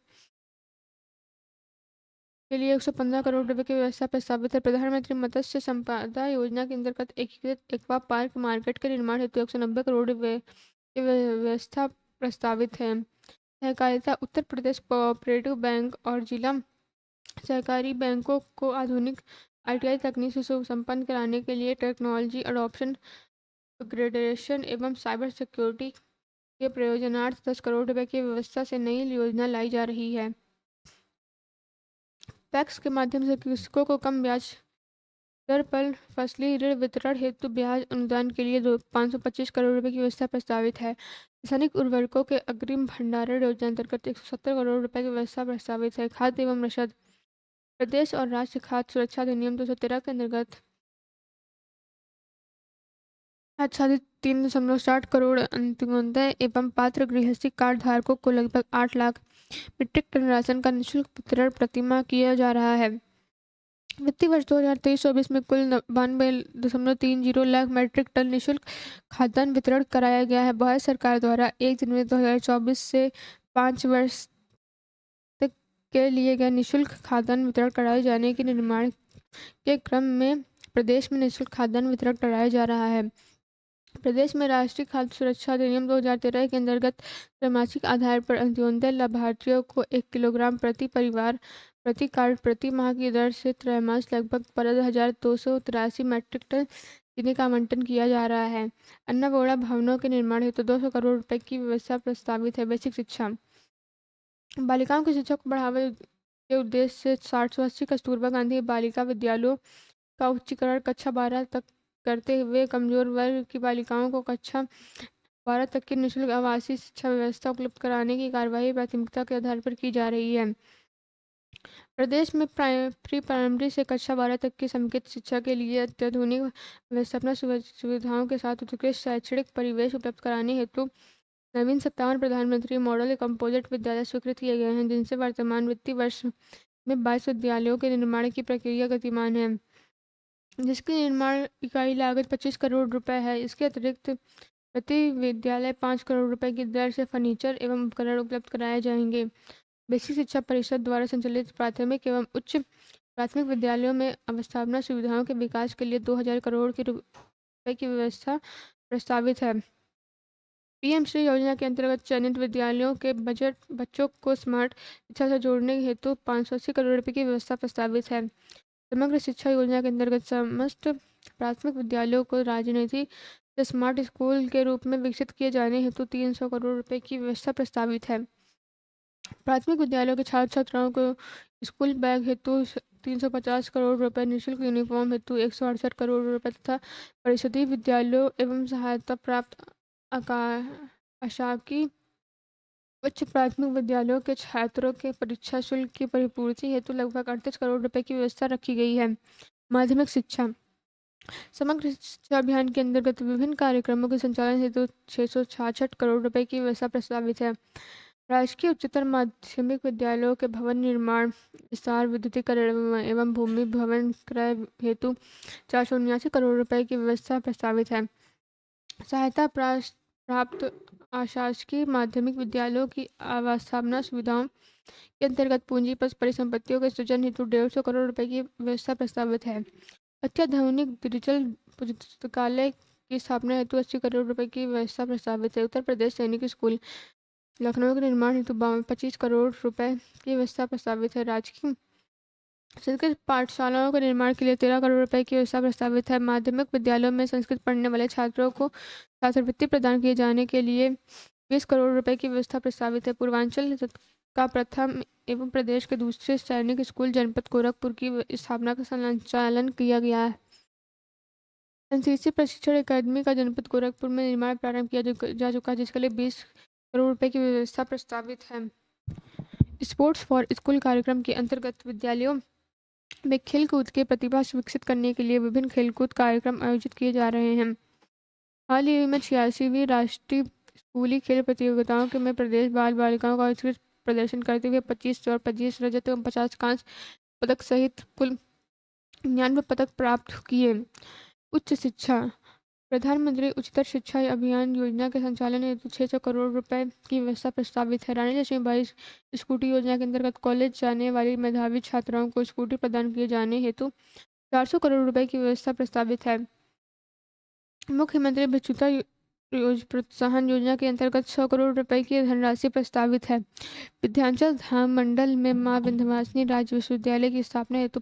115 करोड़ रुपए की व्यवस्था प्रस्तावित है। प्रधानमंत्री मत्स्य संपदा योजना के अंतर्गत एकीकृत एक्वा पार्क मार्केट के निर्माण हेतु 190 करोड़ रुपए की व्यवस्था प्रस्तावित है। सहकारिता उत्तर प्रदेश कोऑपरेटिव बैंक और जिला सहकारी बैंकों को आधुनिक आईटीआई तकनीक से सुसंपन्न कराने के लिए टेक्नोलॉजी अडॉप्शन अपग्रेडेशन एवं साइबर सिक्योरिटी के प्रयोजनार्थ 10 करोड़ रुपए की व्यवस्था से नई योजना लाई जा रही है। पैक्स के माध्यम से कृषकों को कम ब्याज दर पर फसली ऋण वितरण हेतु ब्याज अनुदान के लिए 525 करोड़ रुपए की व्यवस्था प्रस्तावित है। रासायनिक उर्वरकों के अग्रिम भंडारण योजना अंतर्गत 170 करोड़ रुपए की व्यवस्था प्रस्तावित है। खाद्य एवं रसद प्रदेश और राज्य खाद्य सुरक्षा अधिनियम 213 के अंतर्गत आच्छादित 3.60 करोड़ अंत्योदय एवं पात्र गृहस्थी कार्ड धारकों को लगभग 8 लाख मीट्रिक टन राशन का निःशुल्क वितरण प्रतिमाह किया जा रहा है। वित्तीय वर्ष 2023-24 में कुल 92.30 लाख मीट्रिक टन निःशुल्क खाद्यान्न वितरण कराया गया है। भारत सरकार द्वारा 1 जनवरी 2024 से 5 वर्ष तक के लिए गए निःशुल्क खाद्यान्न वितरण कराए जाने के निर्माण के क्रम में प्रदेश में निःशुल्क खाद्यान्न वितरण कराया जा रहा है। प्रदेश में राष्ट्रीय खाद्य सुरक्षा अधिनियम 2013 के अंतर्गत त्रैमासिक आधार पर अंत्योदय लाभार्थियों को 1 किलोग्राम प्रति परिवार प्रति कार्ड प्रति माह की दर से त्रैमास लगभग 12,283 मीट्रिक टन चीनी का आवंटन किया जा रहा है। अन्नपूर्णा भवनों के निर्माण हेतु 200 करोड़ रुपए की व्यवस्था प्रस्तावित है। बेसिक शिक्षा बालिकाओं की शिक्षा को बढ़ावा के उद्देश्य से 780 कस्तूरबा गांधी बालिका विद्यालयों का उच्चीकरण कक्षा 12 तक करते हुए कमजोर वर्ग की बालिकाओं को कक्षा 12 तक की निःशुल्क आवासीय शिक्षा व्यवस्था उपलब्ध कराने की कार्यवाही प्राथमिकता के आधार पर की जा रही है। प्रदेश में प्री प्राइमरी से कक्षा 12 तक की समेकित शिक्षा के लिए अत्याधुनिक व्यवस्थापना सुविधाओं के साथ उत्कृष्ट शैक्षणिक परिवेश उपलब्ध कराने हेतु नवीन 57 प्रधानमंत्री मॉडल कंपोजिट विद्यालय स्वीकृत किए गए हैं, जिनसे वर्तमान वित्तीय वर्ष में 22 विद्यालयों के निर्माण की प्रक्रिया गतिमान है, जिसकी निर्माण इकाई लागत 25 करोड़ रुपए है। इसके अतिरिक्त प्रति विद्यालय 5 करोड़ रुपए की दर से फर्नीचर एवं उपकरण उपलब्ध कराए जाएंगे। बेसिक शिक्षा परिषद द्वारा संचालित प्राथमिक एवं उच्च प्राथमिक विद्यालयों में अवस्थापना सुविधाओं के विकास के लिए 2,000 करोड़ के रुपए की व्यवस्था प्रस्तावित है। पीएम श्री योजना के अंतर्गत चयनित विद्यालयों के बजट बच्चों को स्मार्ट शिक्षा से जोड़ने हेतु 580 करोड़ रुपए की व्यवस्था प्रस्तावित है। समग्र शिक्षा योजना के अंतर्गत समस्त प्राथमिक विद्यालयों को राजनीति से स्मार्ट स्कूल के रूप में विकसित किए जाने हेतु 300 करोड़ रुपए की व्यवस्था प्रस्तावित है। प्राथमिक विद्यालयों के छात्र छात्राओं को स्कूल बैग हेतु 350 करोड़ रुपए, निःशुल्क यूनिफॉर्म हेतु 168 करोड़ रुपए तथा परिषदीय विद्यालयों एवं सहायता प्राप्त अशासकीय उच्च प्राथमिक विद्यालयों के छात्रों के परीक्षा शुल्क की परिपूर्ति हेतु लगभग 38 करोड़ रुपए की व्यवस्था रखी गई है। माध्यमिक शिक्षा समग्र शिक्षा अभियान के अंतर्गत विभिन्न कार्यक्रमों के संचालन हेतु 666 करोड़ रुपए की व्यवस्था प्रस्तावित है। राजकीय उच्चतर माध्यमिक विद्यालयों के भवन निर्माण विस्तार विद्युतीकरण एवं भूमि भवन क्रय हेतु 479 करोड़ रुपए की व्यवस्था प्रस्तावित है। सहायता प्राप्त अशासकीय माध्यमिक विद्यालयों की अवस्थापना सुविधाओं के अंतर्गत पूंजी पर परिसंपत्तियों के सृजन हेतु 150 करोड़ रुपए की व्यवस्था प्रस्तावित है। अत्याधुनिक डिजिटल पुस्तकालय की स्थापना हेतु 80 करोड़ रुपए की व्यवस्था प्रस्तावित है। उत्तर प्रदेश सैनिक स्कूल लखनऊ के निर्माण हेतु 25 करोड़ रुपए की व्यवस्था प्रस्तावित है। राजकीय संस्कृत पाठशालाओं के निर्माण के लिए 13 करोड़ रुपए की व्यवस्था प्रस्तावित है। माध्यमिक विद्यालयों में संस्कृत पढ़ने वाले छात्रों को छात्रवृत्ति प्रदान किए जाने के लिए 20 करोड़ रुपए की व्यवस्था प्रस्तावित है। पूर्वांचल का प्रथम एवं प्रदेश के दूसरे सैनिक स्कूल जनपद गोरखपुर की स्थापना का संचालन किया गया है। एनसीसी प्रशिक्षण अकादमी का जनपद गोरखपुर में निर्माण प्रारंभ किया जा चुका है, जिसके लिए 20 करोड़ रुपए की व्यवस्था प्रस्तावित है। स्पोर्ट्स फॉर स्कूल कार्यक्रम के अंतर्गत विद्यालयों में खेल कूद के प्रतिभा विकसित करने के लिए विभिन्न खेलकूद कार्यक्रम आयोजित किए जा रहे हैं। हाल ही में 86वीं राष्ट्रीय स्कूली खेल प्रतियोगिताओं के में प्रदेश बाल बालिकाओं का उत्कृष्ट प्रदर्शन करते हुए 25 और 25 रजत एवं 50 कांस्य पदक सहित कुल 99 पदक प्राप्त किए। उच्च शिक्षा प्रधानमंत्री उच्चतर शिक्षा अभियान योजना के संचालन हेतु 600 करोड़ रुपए की व्यवस्था प्रस्तावित है। रानी लक्ष्मीबाई स्कूटी योजना के अंतर्गत कॉलेज जाने वाली मेधावी छात्राओं को स्कूटी प्रदान किए जाने हेतु 400 करोड़ रुपए की व्यवस्था प्रस्तावित है। मुख्यमंत्री बचुता प्रोत्साहन योजना के अंतर्गत 100 करोड़ रुपए की धनराशि प्रस्तावित है। विंध्याचल धाम मंडल में मां विंध्यवासिनी राज्य विश्वविद्यालय की स्थापना हेतु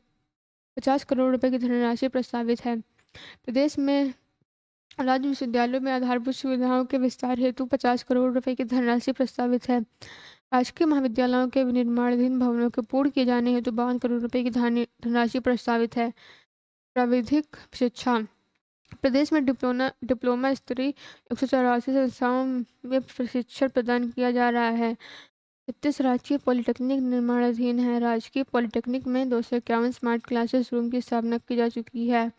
50 करोड़ रुपए की धनराशि प्रस्तावित है। प्रदेश में राज्य विश्वविद्यालयों में आधारभूत सुविधाओं के विस्तार हेतु 50 करोड़ रुपए की धनराशि प्रस्तावित है। राजकीय महाविद्यालयों के निर्माणाधीन भवनों के पूर्ण किए जाने हेतु 52 करोड़ रुपए की धनराशि प्रस्तावित है। प्राविधिक शिक्षा प्रदेश में डिप्लोमा स्तरीय 184 संस्थाओं में प्रशिक्षण प्रदान किया जा रहा है। 36 राजकीय पॉलिटेक्निक निर्माणाधीन है। राजकीय पॉलिटेक्निक में 251 स्मार्ट क्लासेस रूम की स्थापना की जा चुकी है।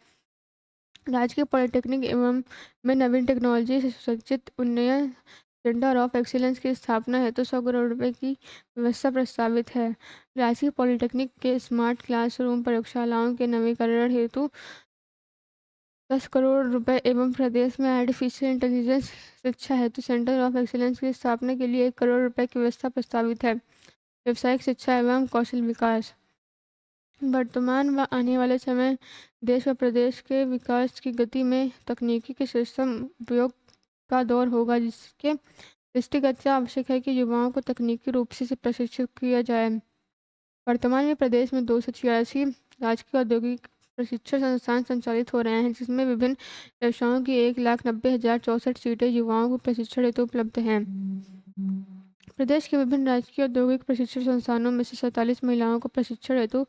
राजकीय पॉलिटेक्निक एवं में नवीन टेक्नोलॉजी से सुसज्जित उन्नयन सेंटर ऑफ एक्सीलेंस की स्थापना हेतु 100 करोड़ रुपए की व्यवस्था प्रस्तावित है। राजकीय पॉलिटेक्निक के स्मार्ट क्लासरूम प्रयोगशालाओं के नवीकरण हेतु 10 करोड़ रुपए एवं प्रदेश में आर्टिफिशियल इंटेलिजेंस शिक्षा हेतु सेंटर ऑफ एक्सीलेंस की स्थापना के लिए 1 करोड़ रुपए की व्यवस्था प्रस्तावित है। व्यावसायिक शिक्षा एवं कौशल विकास वर्तमान व आने वाले समय देश व प्रदेश के विकास की गति में तकनीकी के सर्वोत्तम उपयोग का दौर होगा, जिसके दृष्टिगत आवश्यक है कि युवाओं को तकनीकी रूप से प्रशिक्षित किया जाए। वर्तमान में प्रदेश में 286 राजकीय औद्योगिक प्रशिक्षण संस्थान संचालित हो रहे हैं, जिसमें विभिन्न व्यवसायों की 1,90,64 सीटें युवाओं को प्रशिक्षण हेतु उपलब्ध हैं। प्रदेश के विभिन्न राजकीय औद्योगिक प्रशिक्षण संस्थानों में से 47 महिलाओं को प्रशिक्षण हेतु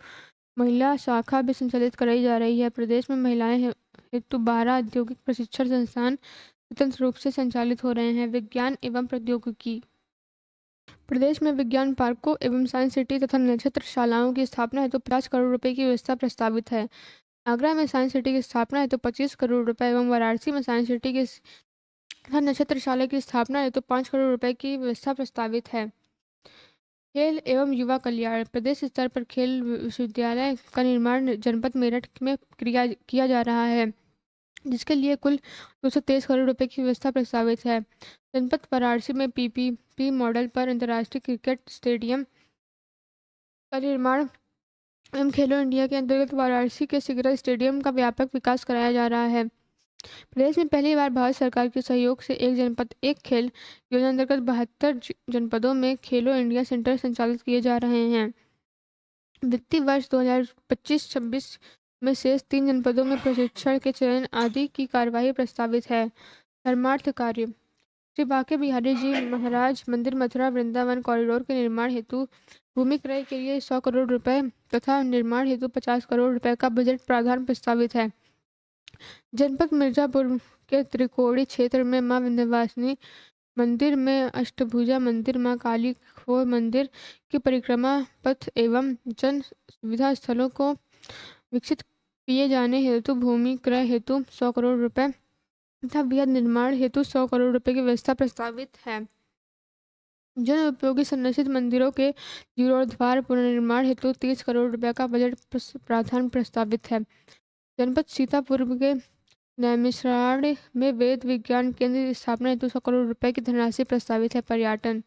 महिला शाखा भी संचालित कराई जा रही है। प्रदेश में महिलाएं हेतु 12 औद्योगिक प्रशिक्षण संस्थान स्वतंत्र रूप से संचालित हो रहे हैं। विज्ञान एवं प्रौद्योगिकी प्रदेश में विज्ञान पार्कों एवं साइंस सिटी तथा नक्षत्र शालाओं की स्थापना हेतु 50 करोड़ रुपए की व्यवस्था प्रस्तावित है। आगरा में साइंस सिटी की स्थापना हेतु 25 करोड़ रुपए एवं वाराणसी में साइंस सिटी की तथा नक्षत्रशाला की स्थापना हेतु 5 करोड़ रुपए की व्यवस्था प्रस्तावित है। खेल एवं युवा कल्याण प्रदेश स्तर पर खेल विश्वविद्यालय का निर्माण जनपद मेरठ में किया जा रहा है, जिसके लिए कुल 223 करोड़ रुपए की व्यवस्था प्रस्तावित है। जनपद वाराणसी में पीपीपी मॉडल पर अंतर्राष्ट्रीय क्रिकेट स्टेडियम का निर्माण एवं खेलो इंडिया के अंतर्गत वाराणसी के सिगरा स्टेडियम का व्यापक विकास कराया जा रहा है। प्रदेश में पहली बार भारत सरकार के सहयोग से एक जनपद एक खेल योजना अंतर्गत 72 जनपदों में खेलो इंडिया सेंटर संचालित किए जा रहे हैं। वित्तीय वर्ष 2025-26 में शेष 3 जनपदों में प्रशिक्षण के चयन आदि की कार्यवाही प्रस्तावित है। धर्मार्थ कार्य श्री बांके बिहारी जी महाराज मंदिर मथुरा वृंदावन कॉरिडोर के निर्माण हेतु भूमि क्रय के लिए 100 करोड़ रुपए तथा निर्माण हेतु 50 करोड़ रुपए का बजट प्रावधान प्रस्तावित है। जनपद मिर्जापुर के त्रिकोणी क्षेत्र में मां विंध्यवासिनी मंदिर में अष्टभुजा मंदिर, मां काली खोह मंदिर की परिक्रमा पथ एवं जन सुविधा स्थलों को विकसित किए जाने हेतु भूमि क्रय हेतु 100 करोड़ रुपए तथा बृहद निर्माण हेतु 100 करोड़ रुपए की व्यवस्था प्रस्तावित है। जन उपयोगी संरक्षित मंदिरों के जीर्णोद्धार पुनर्निर्माण हेतु 30 करोड़ रुपए का बजट प्रावधान प्रस्तावित है। जनपद सीतापुर के नैमिषारण्य में वेद विज्ञान केंद्र की स्थापना हेतु 100 करोड़ रुपए की धनराशि प्रस्तावित है। पर्यटन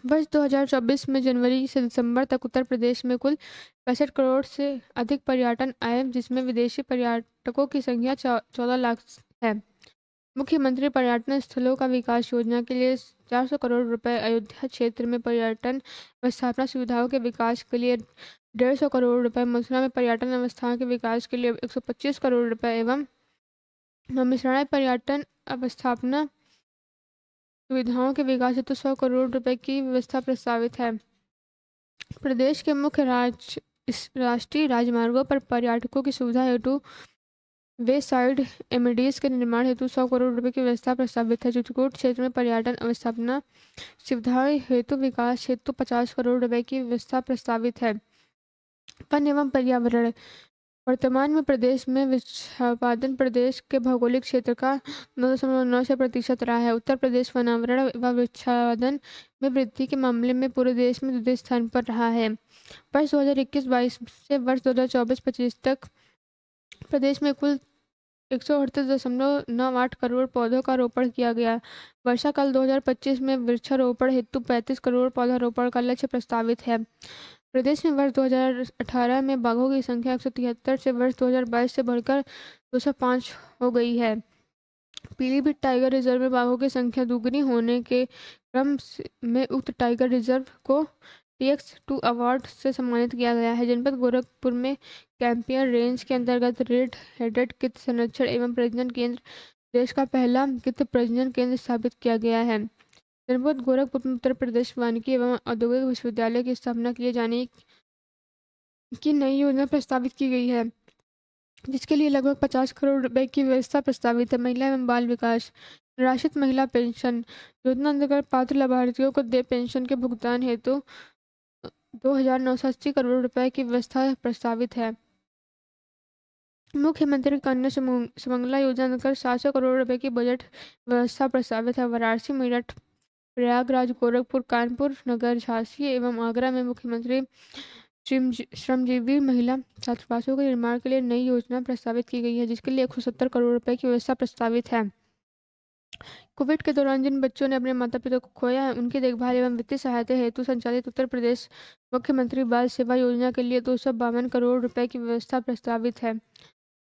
वर्ष 2024 में जनवरी से दिसंबर तक उत्तर प्रदेश में कुल 65 करोड़ से अधिक पर्यटन आए, जिसमें विदेशी पर्यटकों की संख्या 14 लाख है। मुख्यमंत्री पर्यटन स्थलों का विकास योजना के लिए 400 करोड़ रुपए, अयोध्या क्षेत्र में पर्यटन व स्थापना सुविधाओं के विकास के लिए 150 करोड़ रुपए, मथुरा में पर्यटन व्यवस्था के विकास के लिए 125 करोड़ रुपए एवं मिश्राणे पर्यटन अवस्थापना सुविधाओं के विकास हेतु 100 करोड़ रुपए की व्यवस्था प्रस्तावित है। प्रदेश के मुख्य राष्ट्रीय राजमार्गों पर पर्यटकों की सुविधा हेतु वे साइड एमएडीज के निर्माण हेतु 100 करोड़ रुपए की व्यवस्था प्रस्तावित है। चित्रकूट क्षेत्र में पर्यटन अवस्थापना सुविधाएं हेतु विकास हेतु 50 करोड़ रुपए की व्यवस्था प्रस्तावित है। वन एवं पर्यावरण, वर्तमान में प्रदेश में वृक्षापादन प्रदेश के भौगोलिक क्षेत्र का 9.9% रहा है। उत्तर प्रदेश वनावरण व वृक्षापादन में वृद्धि के मामले में पूरे देश में द्वितीय स्थान पर रहा है। वर्ष 2021-22 से वर्ष 2024-25 तक प्रदेश में कुल 138.98 करोड़ पौधों का रोपण किया गया। वर्षा काल 2025 में वृक्षारोपण हेतु 35 करोड़ पौधारोपण का लक्ष्य प्रस्तावित है। प्रदेश में वर्ष 2018 में बाघों की संख्या 173 से वर्ष 2022 से बढ़कर 205 हो गई है। पीलीभीत टाइगर रिजर्व में बाघों की संख्या दुगनी होने के में उक्त टाइगर रिजर्व को TX2 अवार्ड से सम्मानित किया गया है। जनपद गोरखपुर में कैंपियर रेंज के अंतर्गत रेड हेडेड गिद्ध संरक्षण एवं प्रजनन केंद्र देश का पहला गिद्ध प्रजनन केंद्र स्थापित किया गया है। जनपद गोरखपुर में उत्तर प्रदेश वानिकी एवं औद्योगिक विश्वविद्यालय की स्थापना किए जाने की नई योजना प्रस्तावित की गई है, जिसके लिए लगभग 50 करोड़ रुपए की व्यवस्था प्रस्तावित है। महिला एवं बाल विकास, राष्ट्रीय महिला पेंशन योजना अंतर्गत पात्र लाभार्थियों को देय पेंशन के भुगतान हेतु 2,980 करोड़ रुपए की व्यवस्था प्रस्तावित है। मुख्यमंत्री कन्या सुमंगला योजना अंतर्गत 700 करोड़ रुपए की बजट व्यवस्था प्रस्तावित है। वाराणसी, मेरठ, प्रयागराज, गोरखपुर, कानपुर नगर, झांसी एवं आगरा में मुख्यमंत्री श्रमजीवी महिला छात्रावासों के निर्माण के लिए नई योजना प्रस्तावित की गई है, जिसके लिए 170 करोड़ रुपए की व्यवस्था प्रस्तावित है। कोविड के दौरान जिन बच्चों ने अपने माता पिता को खोया है, उनकी देखभाल एवं वित्तीय सहायता हेतु संचालित उत्तर प्रदेश मुख्यमंत्री बाल सेवा योजना के लिए 252 करोड़ रुपए की व्यवस्था प्रस्तावित है।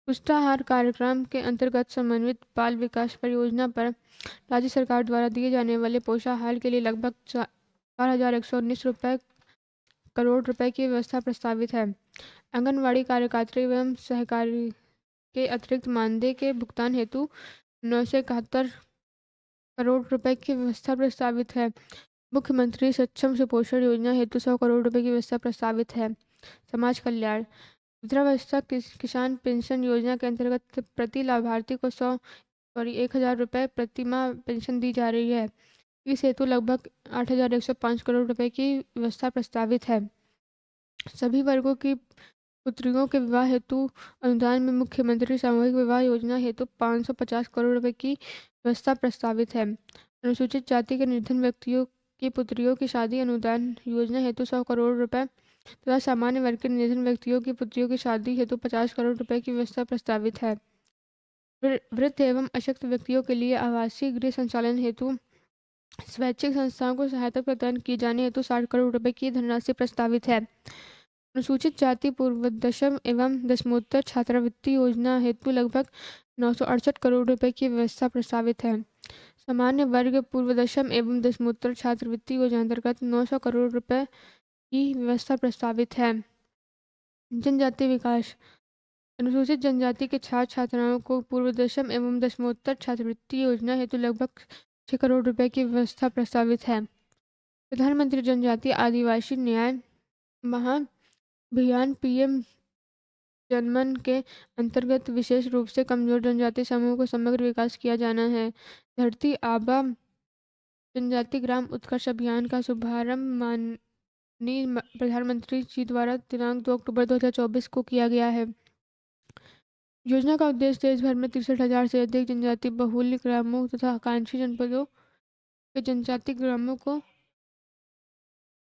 पुष्टाहार कार्यक्रम के अंतर्गत समन्वित बाल विकास परियोजना पर राज्य सरकार द्वारा दिए जाने वाले पोषाहार के लिए लगभग 4,119 करोड़ रुपए की व्यवस्था प्रस्तावित है। आंगनवाड़ी कार्यकर्ता एवं सहकारी के अतिरिक्त मानदेय के भुगतान हेतु 971 करोड़ रुपए की व्यवस्था प्रस्तावित है। मुख्यमंत्री सक्षम सुपोषण योजना हेतु 100 करोड़ रुपए की व्यवस्था प्रस्तावित है। समाज कल्याण, वृद्धावस्था किसान पेंशन योजना के अंतर्गत प्रति लाभार्थी को 1,000 रुपए प्रति माह पेंशन दी जा रही है। इस हेतु लगभग 8,105 करोड़ रुपए की व्यवस्था प्रस्तावित है। सभी वर्गों की पुत्रियों के विवाह हेतु अनुदान में मुख्यमंत्री सामूहिक विवाह योजना हेतु 550 करोड़ रुपए की व्यवस्था प्रस्तावित है। अनुसूचित जाति के निर्धन व्यक्तियों की पुत्रियों की शादी अनुदान योजना हेतु 100 करोड़ रुपए तथा सामान्य वर्ग के निर्धन व्यक्तियों की पुत्रियों की शादी हेतु 50 करोड़ रुपए की व्यवस्था प्रस्तावित है। वृद्ध एवं अशक्त व्यक्तियों के लिए आवासीय गृह संचालन हेतु स्वैच्छिक संस्थाओं को सहायता प्रदान किए जाने हेतु 60 करोड़ रुपए की धनराशि प्रस्तावित है। अनुसूचित जाति पूर्व दशम एवं दशमोत्तर छात्रवृत्ति योजना हेतु लगभग 968 करोड़ रुपए की व्यवस्था प्रस्तावित है। सामान्य वर्ग पूर्व दशम एवं दशमोत्तर छात्रवृत्ति योजना अंतर्गत 900 करोड़ रुपए की व्यवस्था प्रस्तावित है। जनजाति विकास, अनुसूचित जनजाति के छात्र छात्राओं को पूर्व दशम एवं दशमोत्तर छात्रवृत्ति योजना हेतु लगभग 6 करोड़ रुपए की व्यवस्था प्रस्तावित है। प्रधानमंत्री जनजातीय आदिवासी न्याय महाअभियान PM जनमन के अंतर्गत विशेष रूप से कमजोर जनजाति समूह को समग्र विकास किया जाना है। धरती आबा जनजाति ग्राम उत्कर्ष अभियान का शुभारंभ माननीय प्रधानमंत्री जी द्वारा दिनांक 2 अक्टूबर 2024 को किया गया है। योजना का उद्देश्य देश भर में 63,000 से अधिक जनजाति बहुल्य ग्रामों तथा आकांक्षी जनपदों के जनजाति ग्रामों को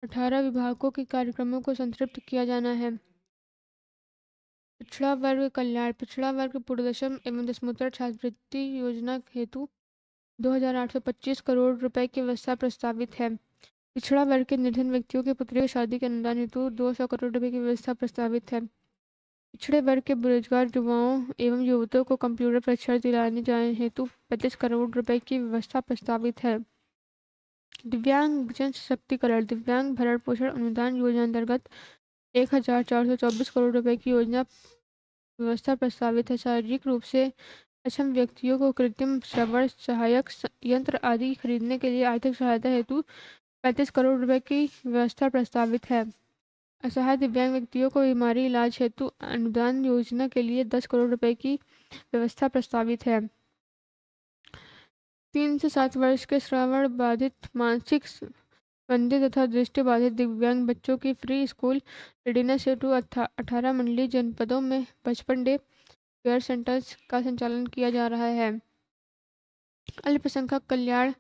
18 विभागों के कार्यक्रमों को संतृप्त किया जाना है। पिछड़ा वर्ग कल्याण, पिछड़ा वर्ग पूर्व दशम एवं दशमोत्तर छात्रवृत्ति योजना हेतु 2,825 करोड़ रुपए की व्यवस्था प्रस्तावित है। पिछड़ा वर्ग के निर्धन व्यक्तियों की पुत्रियों की शादी के अनुदान हेतु 200 करोड़ रुपए की व्यवस्था प्रस्तावित है। पिछड़े वर्ग के बेरोजगार युवाओं एवं युवतियों को कंप्यूटर प्रशिक्षण दिलाने जाने हेतु 35 करोड़ रुपए की व्यवस्था प्रस्तावित है। दिव्यांग जन सशक्तिकरण, दिव्यांग भरण पोषण अनुदान योजना अंतर्गत 1424 करोड़ रुपए की योजना व्यवस्था प्रस्तावित है। शारीरिक रूप से अक्षम व्यक्तियों को कृत्रिम श्रवण सहायक यंत्र आदि खरीदने के लिए आर्थिक सहायता हेतु 35 करोड़ रुपए की व्यवस्था प्रस्तावित है। असहाय दिव्यांग व्यक्तियों को बीमारी इलाज हेतु अनुदान योजना के लिए 10 करोड़ रुपए की व्यवस्था प्रस्तावित है। 3 से 7 वर्ष के श्रवण बाधित, मानसिक संबंधित तथा दृष्टि बाधित दिव्यांग बच्चों की फ्री स्कूल रेडीनेस हेतु 18 मंडलीय जनपदों में 55 डे केयर सेंटर्स का संचालन किया जा रहा है। अल्पसंख्यक कल्याण,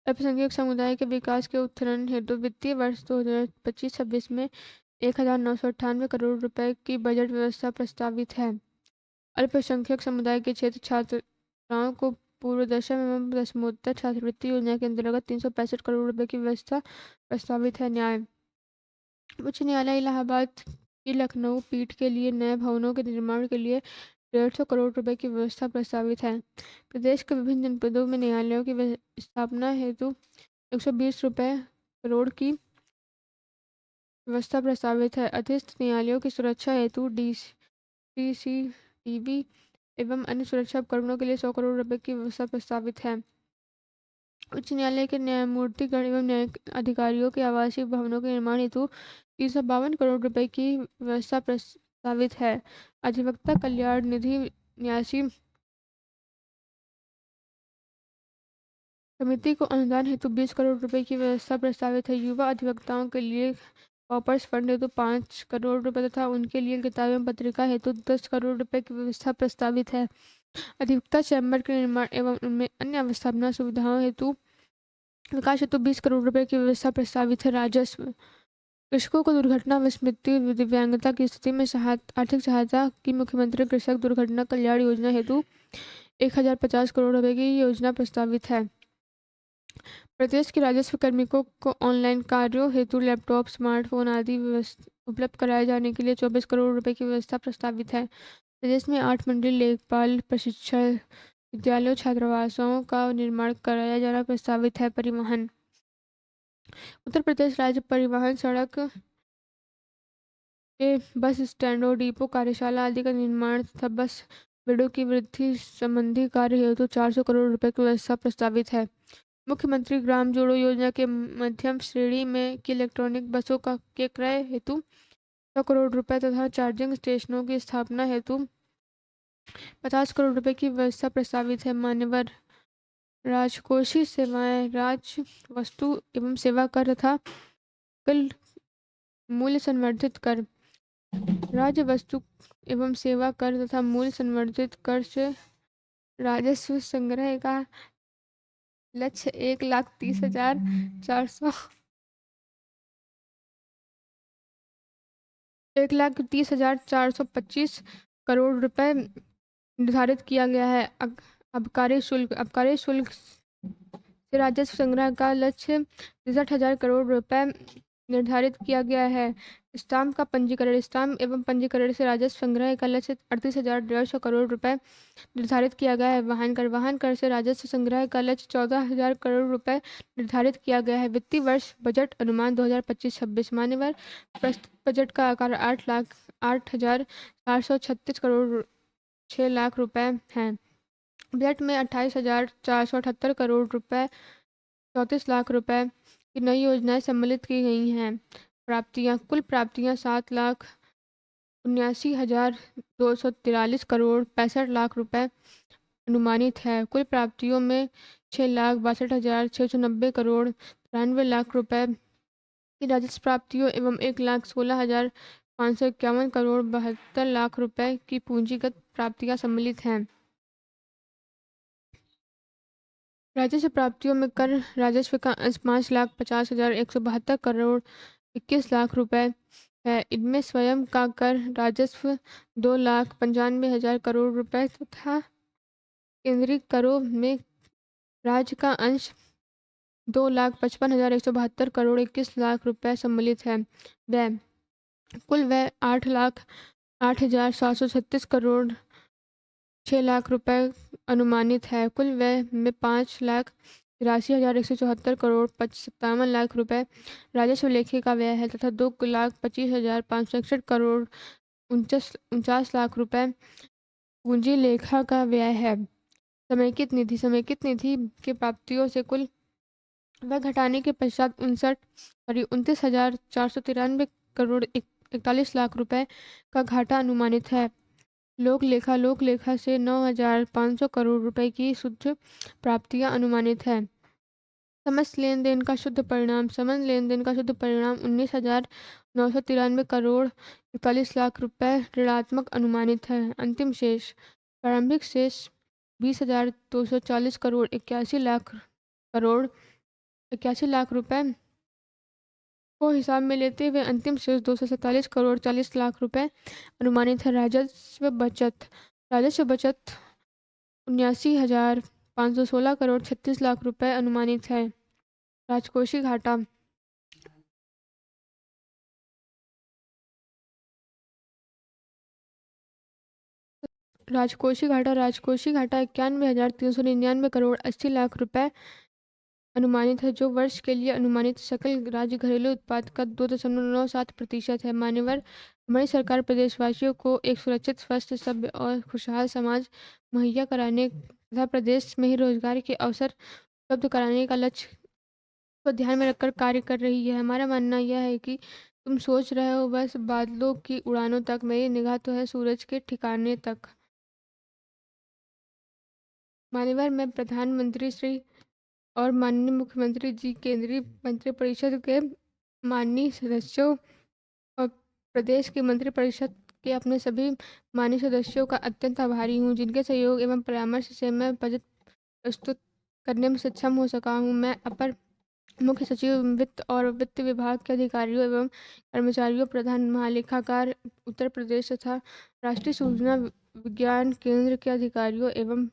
अल्पसंख्यक समुदाय के विकास के उत्थान हेतु वित्तीय वर्ष 2025-26 में 1998 करोड़ रुपए की बजट व्यवस्था प्रस्तावित है। अल्पसंख्यक समुदाय के क्षेत्र छात्राओं को पूर्व दशम एवं दशमोत्तर छात्रवृत्ति योजना के अंतर्गत 365 करोड़ रुपए की व्यवस्था प्रस्तावित है। न्याय, उच्च न्यायालय इलाहाबाद की लखनऊ पीठ के लिए नए भवनों के निर्माण के लिए 150 करोड़ रुपए की व्यवस्था प्रस्तावित है। प्रदेश के विभिन्न जनपदों में न्यायालयों की स्थापना हेतु 120 रुपए करोड़ की व्यवस्था प्रस्तावित है। अधीनस्थ न्यायालयों की सुरक्षा हेतु सीसीटीवी एवं अन्य सुरक्षा उपकरणों के लिए 100 करोड़ रुपए की व्यवस्था प्रस्तावित है। उच्च न्यायालय के न्यायमूर्तिगण एवं न्यायिक अधिकारियों के आवासीय भवनों के निर्माण हेतु 352 करोड़ रुपए की व्यवस्था प्रस्तावित है। अधिवक्ता कल्याण निधि न्यासी समिति को अनुदान हेतु 20 करोड़ रुपए की व्यवस्था प्रस्तावित है। युवा अधिवक्ताओं के लिए कॉपर्स फंड हेतु 5 करोड़ रुपए तथा उनके लिए किताब एवं पत्रिका हेतु 10 करोड़ रुपए की व्यवस्था प्रस्तावित है। अधिवक्ता चैम्बर के निर्माण एवं उनमें अन्य अवस्थापना सुविधाओं हेतु विकास हेतु 20 करोड़ रुपए की व्यवस्था प्रस्तावित है। राजस्व, कृषकों को दुर्घटना व मृत्यु दिव्यांगता की स्थिति में आर्थिक सहायता की मुख्यमंत्री कृषक दुर्घटना कल्याण योजना हेतु 1050 करोड़ रुपए की योजना प्रस्तावित है। प्रदेश के राजस्व कार्मिकों को ऑनलाइन कार्यों हेतु लैपटॉप, स्मार्टफोन आदि उपलब्ध कराए जाने के लिए 24 करोड़ रुपए की व्यवस्था प्रस्तावित है। प्रदेश में 8 मंडलीय लेखपाल प्रशिक्षण विद्यालयों छात्रावासों का निर्माण कराया जाना प्रस्तावित है। परिवहन, उत्तर प्रदेश राज्य परिवहन सड़क के बस स्टैंडों, डिपो, कार्यशाला आदि का निर्माण तथा बस बेड़ों की वृद्धि संबंधी कार्य हेतु 400 करोड़ रुपए की व्यवस्था प्रस्तावित है। मुख्यमंत्री ग्राम जोड़ो योजना के मध्यम श्रेणी में की इलेक्ट्रॉनिक बसों के क्रय हेतु 100 करोड़ रुपए तथा चार्जिंग स्टेशनों की स्थापना हेतु 50 करोड़ रुपए की व्यवस्था प्रस्तावित है। मान्यवर, राजकोषीय सेवाएं, राज्य वस्तु एवं सेवा कर तथा कुल मूल्य संवर्धित कर, राज्य वस्तु एवं सेवा कर तथा मूल्य संवर्धित कर से राजस्व संग्रह का लक्ष्य 1,30,400 1,30,425 करोड़ रुपए निर्धारित किया गया है। आबकारी शुल्क से राजस्व संग्रह का लक्ष्य 63,000 करोड़ रुपए निर्धारित किया गया है। स्टाम्प का पंजीकरण, स्टाम्प एवं पंजीकरण से राजस्व संग्रह का लक्ष्य 38,150 करोड़ रुपए निर्धारित किया गया है। वाहन कर से राजस्व संग्रह का लक्ष्य 14,000 करोड़ रुपए निर्धारित किया गया है। वित्तीय वर्ष बजट अनुमान 2025-26 मान्यवर, प्रस्तुत बजट का आकार 8,08,436 करोड़ 6 लाख रुपए है। बजट में 28,478 करोड़ रुपए 34 लाख रुपए की नई योजनाएं सम्मिलित की गई हैं। कुल प्राप्तियां 7,79,243 करोड़ 65 लाख रुपए अनुमानित है। कुल प्राप्तियों में 6,62,690 करोड़ 93 लाख रुपए की राजस्व प्राप्तियों एवं 1,16,551 करोड़ 72 लाख रुपए की पूंजीगत प्राप्तियां सम्मिलित हैं। राजस्व प्राप्तियों में कर राजस्व का अंश 5,50,172 करोड़ 21 लाख रुपए है। इनमें स्वयं का कर राजस्व 2,95,000 करोड़ रुपए तथा केंद्रीय करों में राज्य का अंश 2,55,172 करोड़ 21 लाख रुपए सम्मिलित है। व्यय, कुल व्यय 8,08,736 करोड़ 6 लाख रुपए अनुमानित है। कुल व्यय में 83,174 करोड़ 57 लाख रुपए राजस्व लेखे का व्यय है तथा 2,25,561 करोड़ 49 लाख रुपए पूंजी लेखा का व्यय है। समेकित निधि के प्राप्तियों से कुल वह घटाने के पश्चात 29,493 करोड़ 41 लाख रुपए का घाटा अनुमानित है। लोक लेखा से 9,500 करोड़ रुपए की शुद्ध प्राप्तियां अनुमानित है। समस्त लेन देन का शुद्ध परिणाम 19,993 करोड़ 41 लाख रुपए ऋणात्मक अनुमानित है। अंतिम शेष प्रारंभिक शेष 20,240 करोड़ 81 लाख रुपए को हिसाब में लेते हुए अंतिम शेष 247 करोड़ 40 लाख रुपए अनुमानित है। राजस्व बचत 79,516 करोड़ 36 लाख रुपए अनुमानित है। राजकोषीय घाटा राजकोषीय घाटा 91,399 करोड़ 80 लाख रुपए अनुमानित है, जो वर्ष के लिए अनुमानित सकल राज्य घरेलू उत्पाद का 2.97% है। मान्यवर हमारी सरकार प्रदेशवासियों को एक सुरक्षित, स्वस्थ, सभ्य और खुशहाल समाज मुहैया कराने तथा प्रदेश में ही रोजगार के अवसर उपलब्ध कराने का लक्ष्य को ध्यान में रखकर कार्य कर रही है। हमारा मानना यह है कि तुम सोच रहे हो बस बादलों की उड़ानों तक, मेरी निगाह तो है सूरज के ठिकाने तक। मान्यवर मैं प्रधानमंत्री श्री और माननीय मुख्यमंत्री जी, केंद्रीय मंत्रिपरिषद के माननीय सदस्यों और प्रदेश के मंत्रिपरिषद के अपने सभी माननीय सदस्यों का अत्यंत आभारी हूँ, जिनके सहयोग एवं परामर्श से मैं बजट प्रस्तुत करने में सक्षम हो सका हूँ। मैं अपर मुख्य सचिव वित्त और वित्त विभाग के अधिकारियों एवं कर्मचारियों, प्रधान महालेखाकार उत्तर प्रदेश तथा राष्ट्रीय सूचना विज्ञान केंद्र के अधिकारियों एवं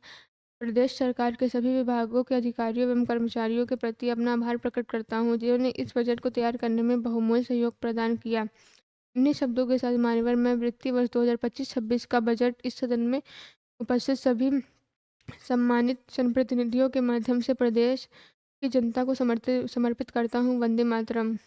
प्रदेश सरकार के सभी विभागों के अधिकारियों एवं कर्मचारियों के प्रति अपना आभार प्रकट करता हूँ, जिन्होंने इस बजट को तैयार करने में बहुमूल्य सहयोग प्रदान किया। इन्हीं शब्दों के साथ मान्यवर मैं वित्तीय वर्ष 2025-26 का बजट इस सदन में उपस्थित सभी सम्मानित जनप्रतिनिधियों के माध्यम से प्रदेश की जनता को समर्पित करता हूँ। वंदे मातरम।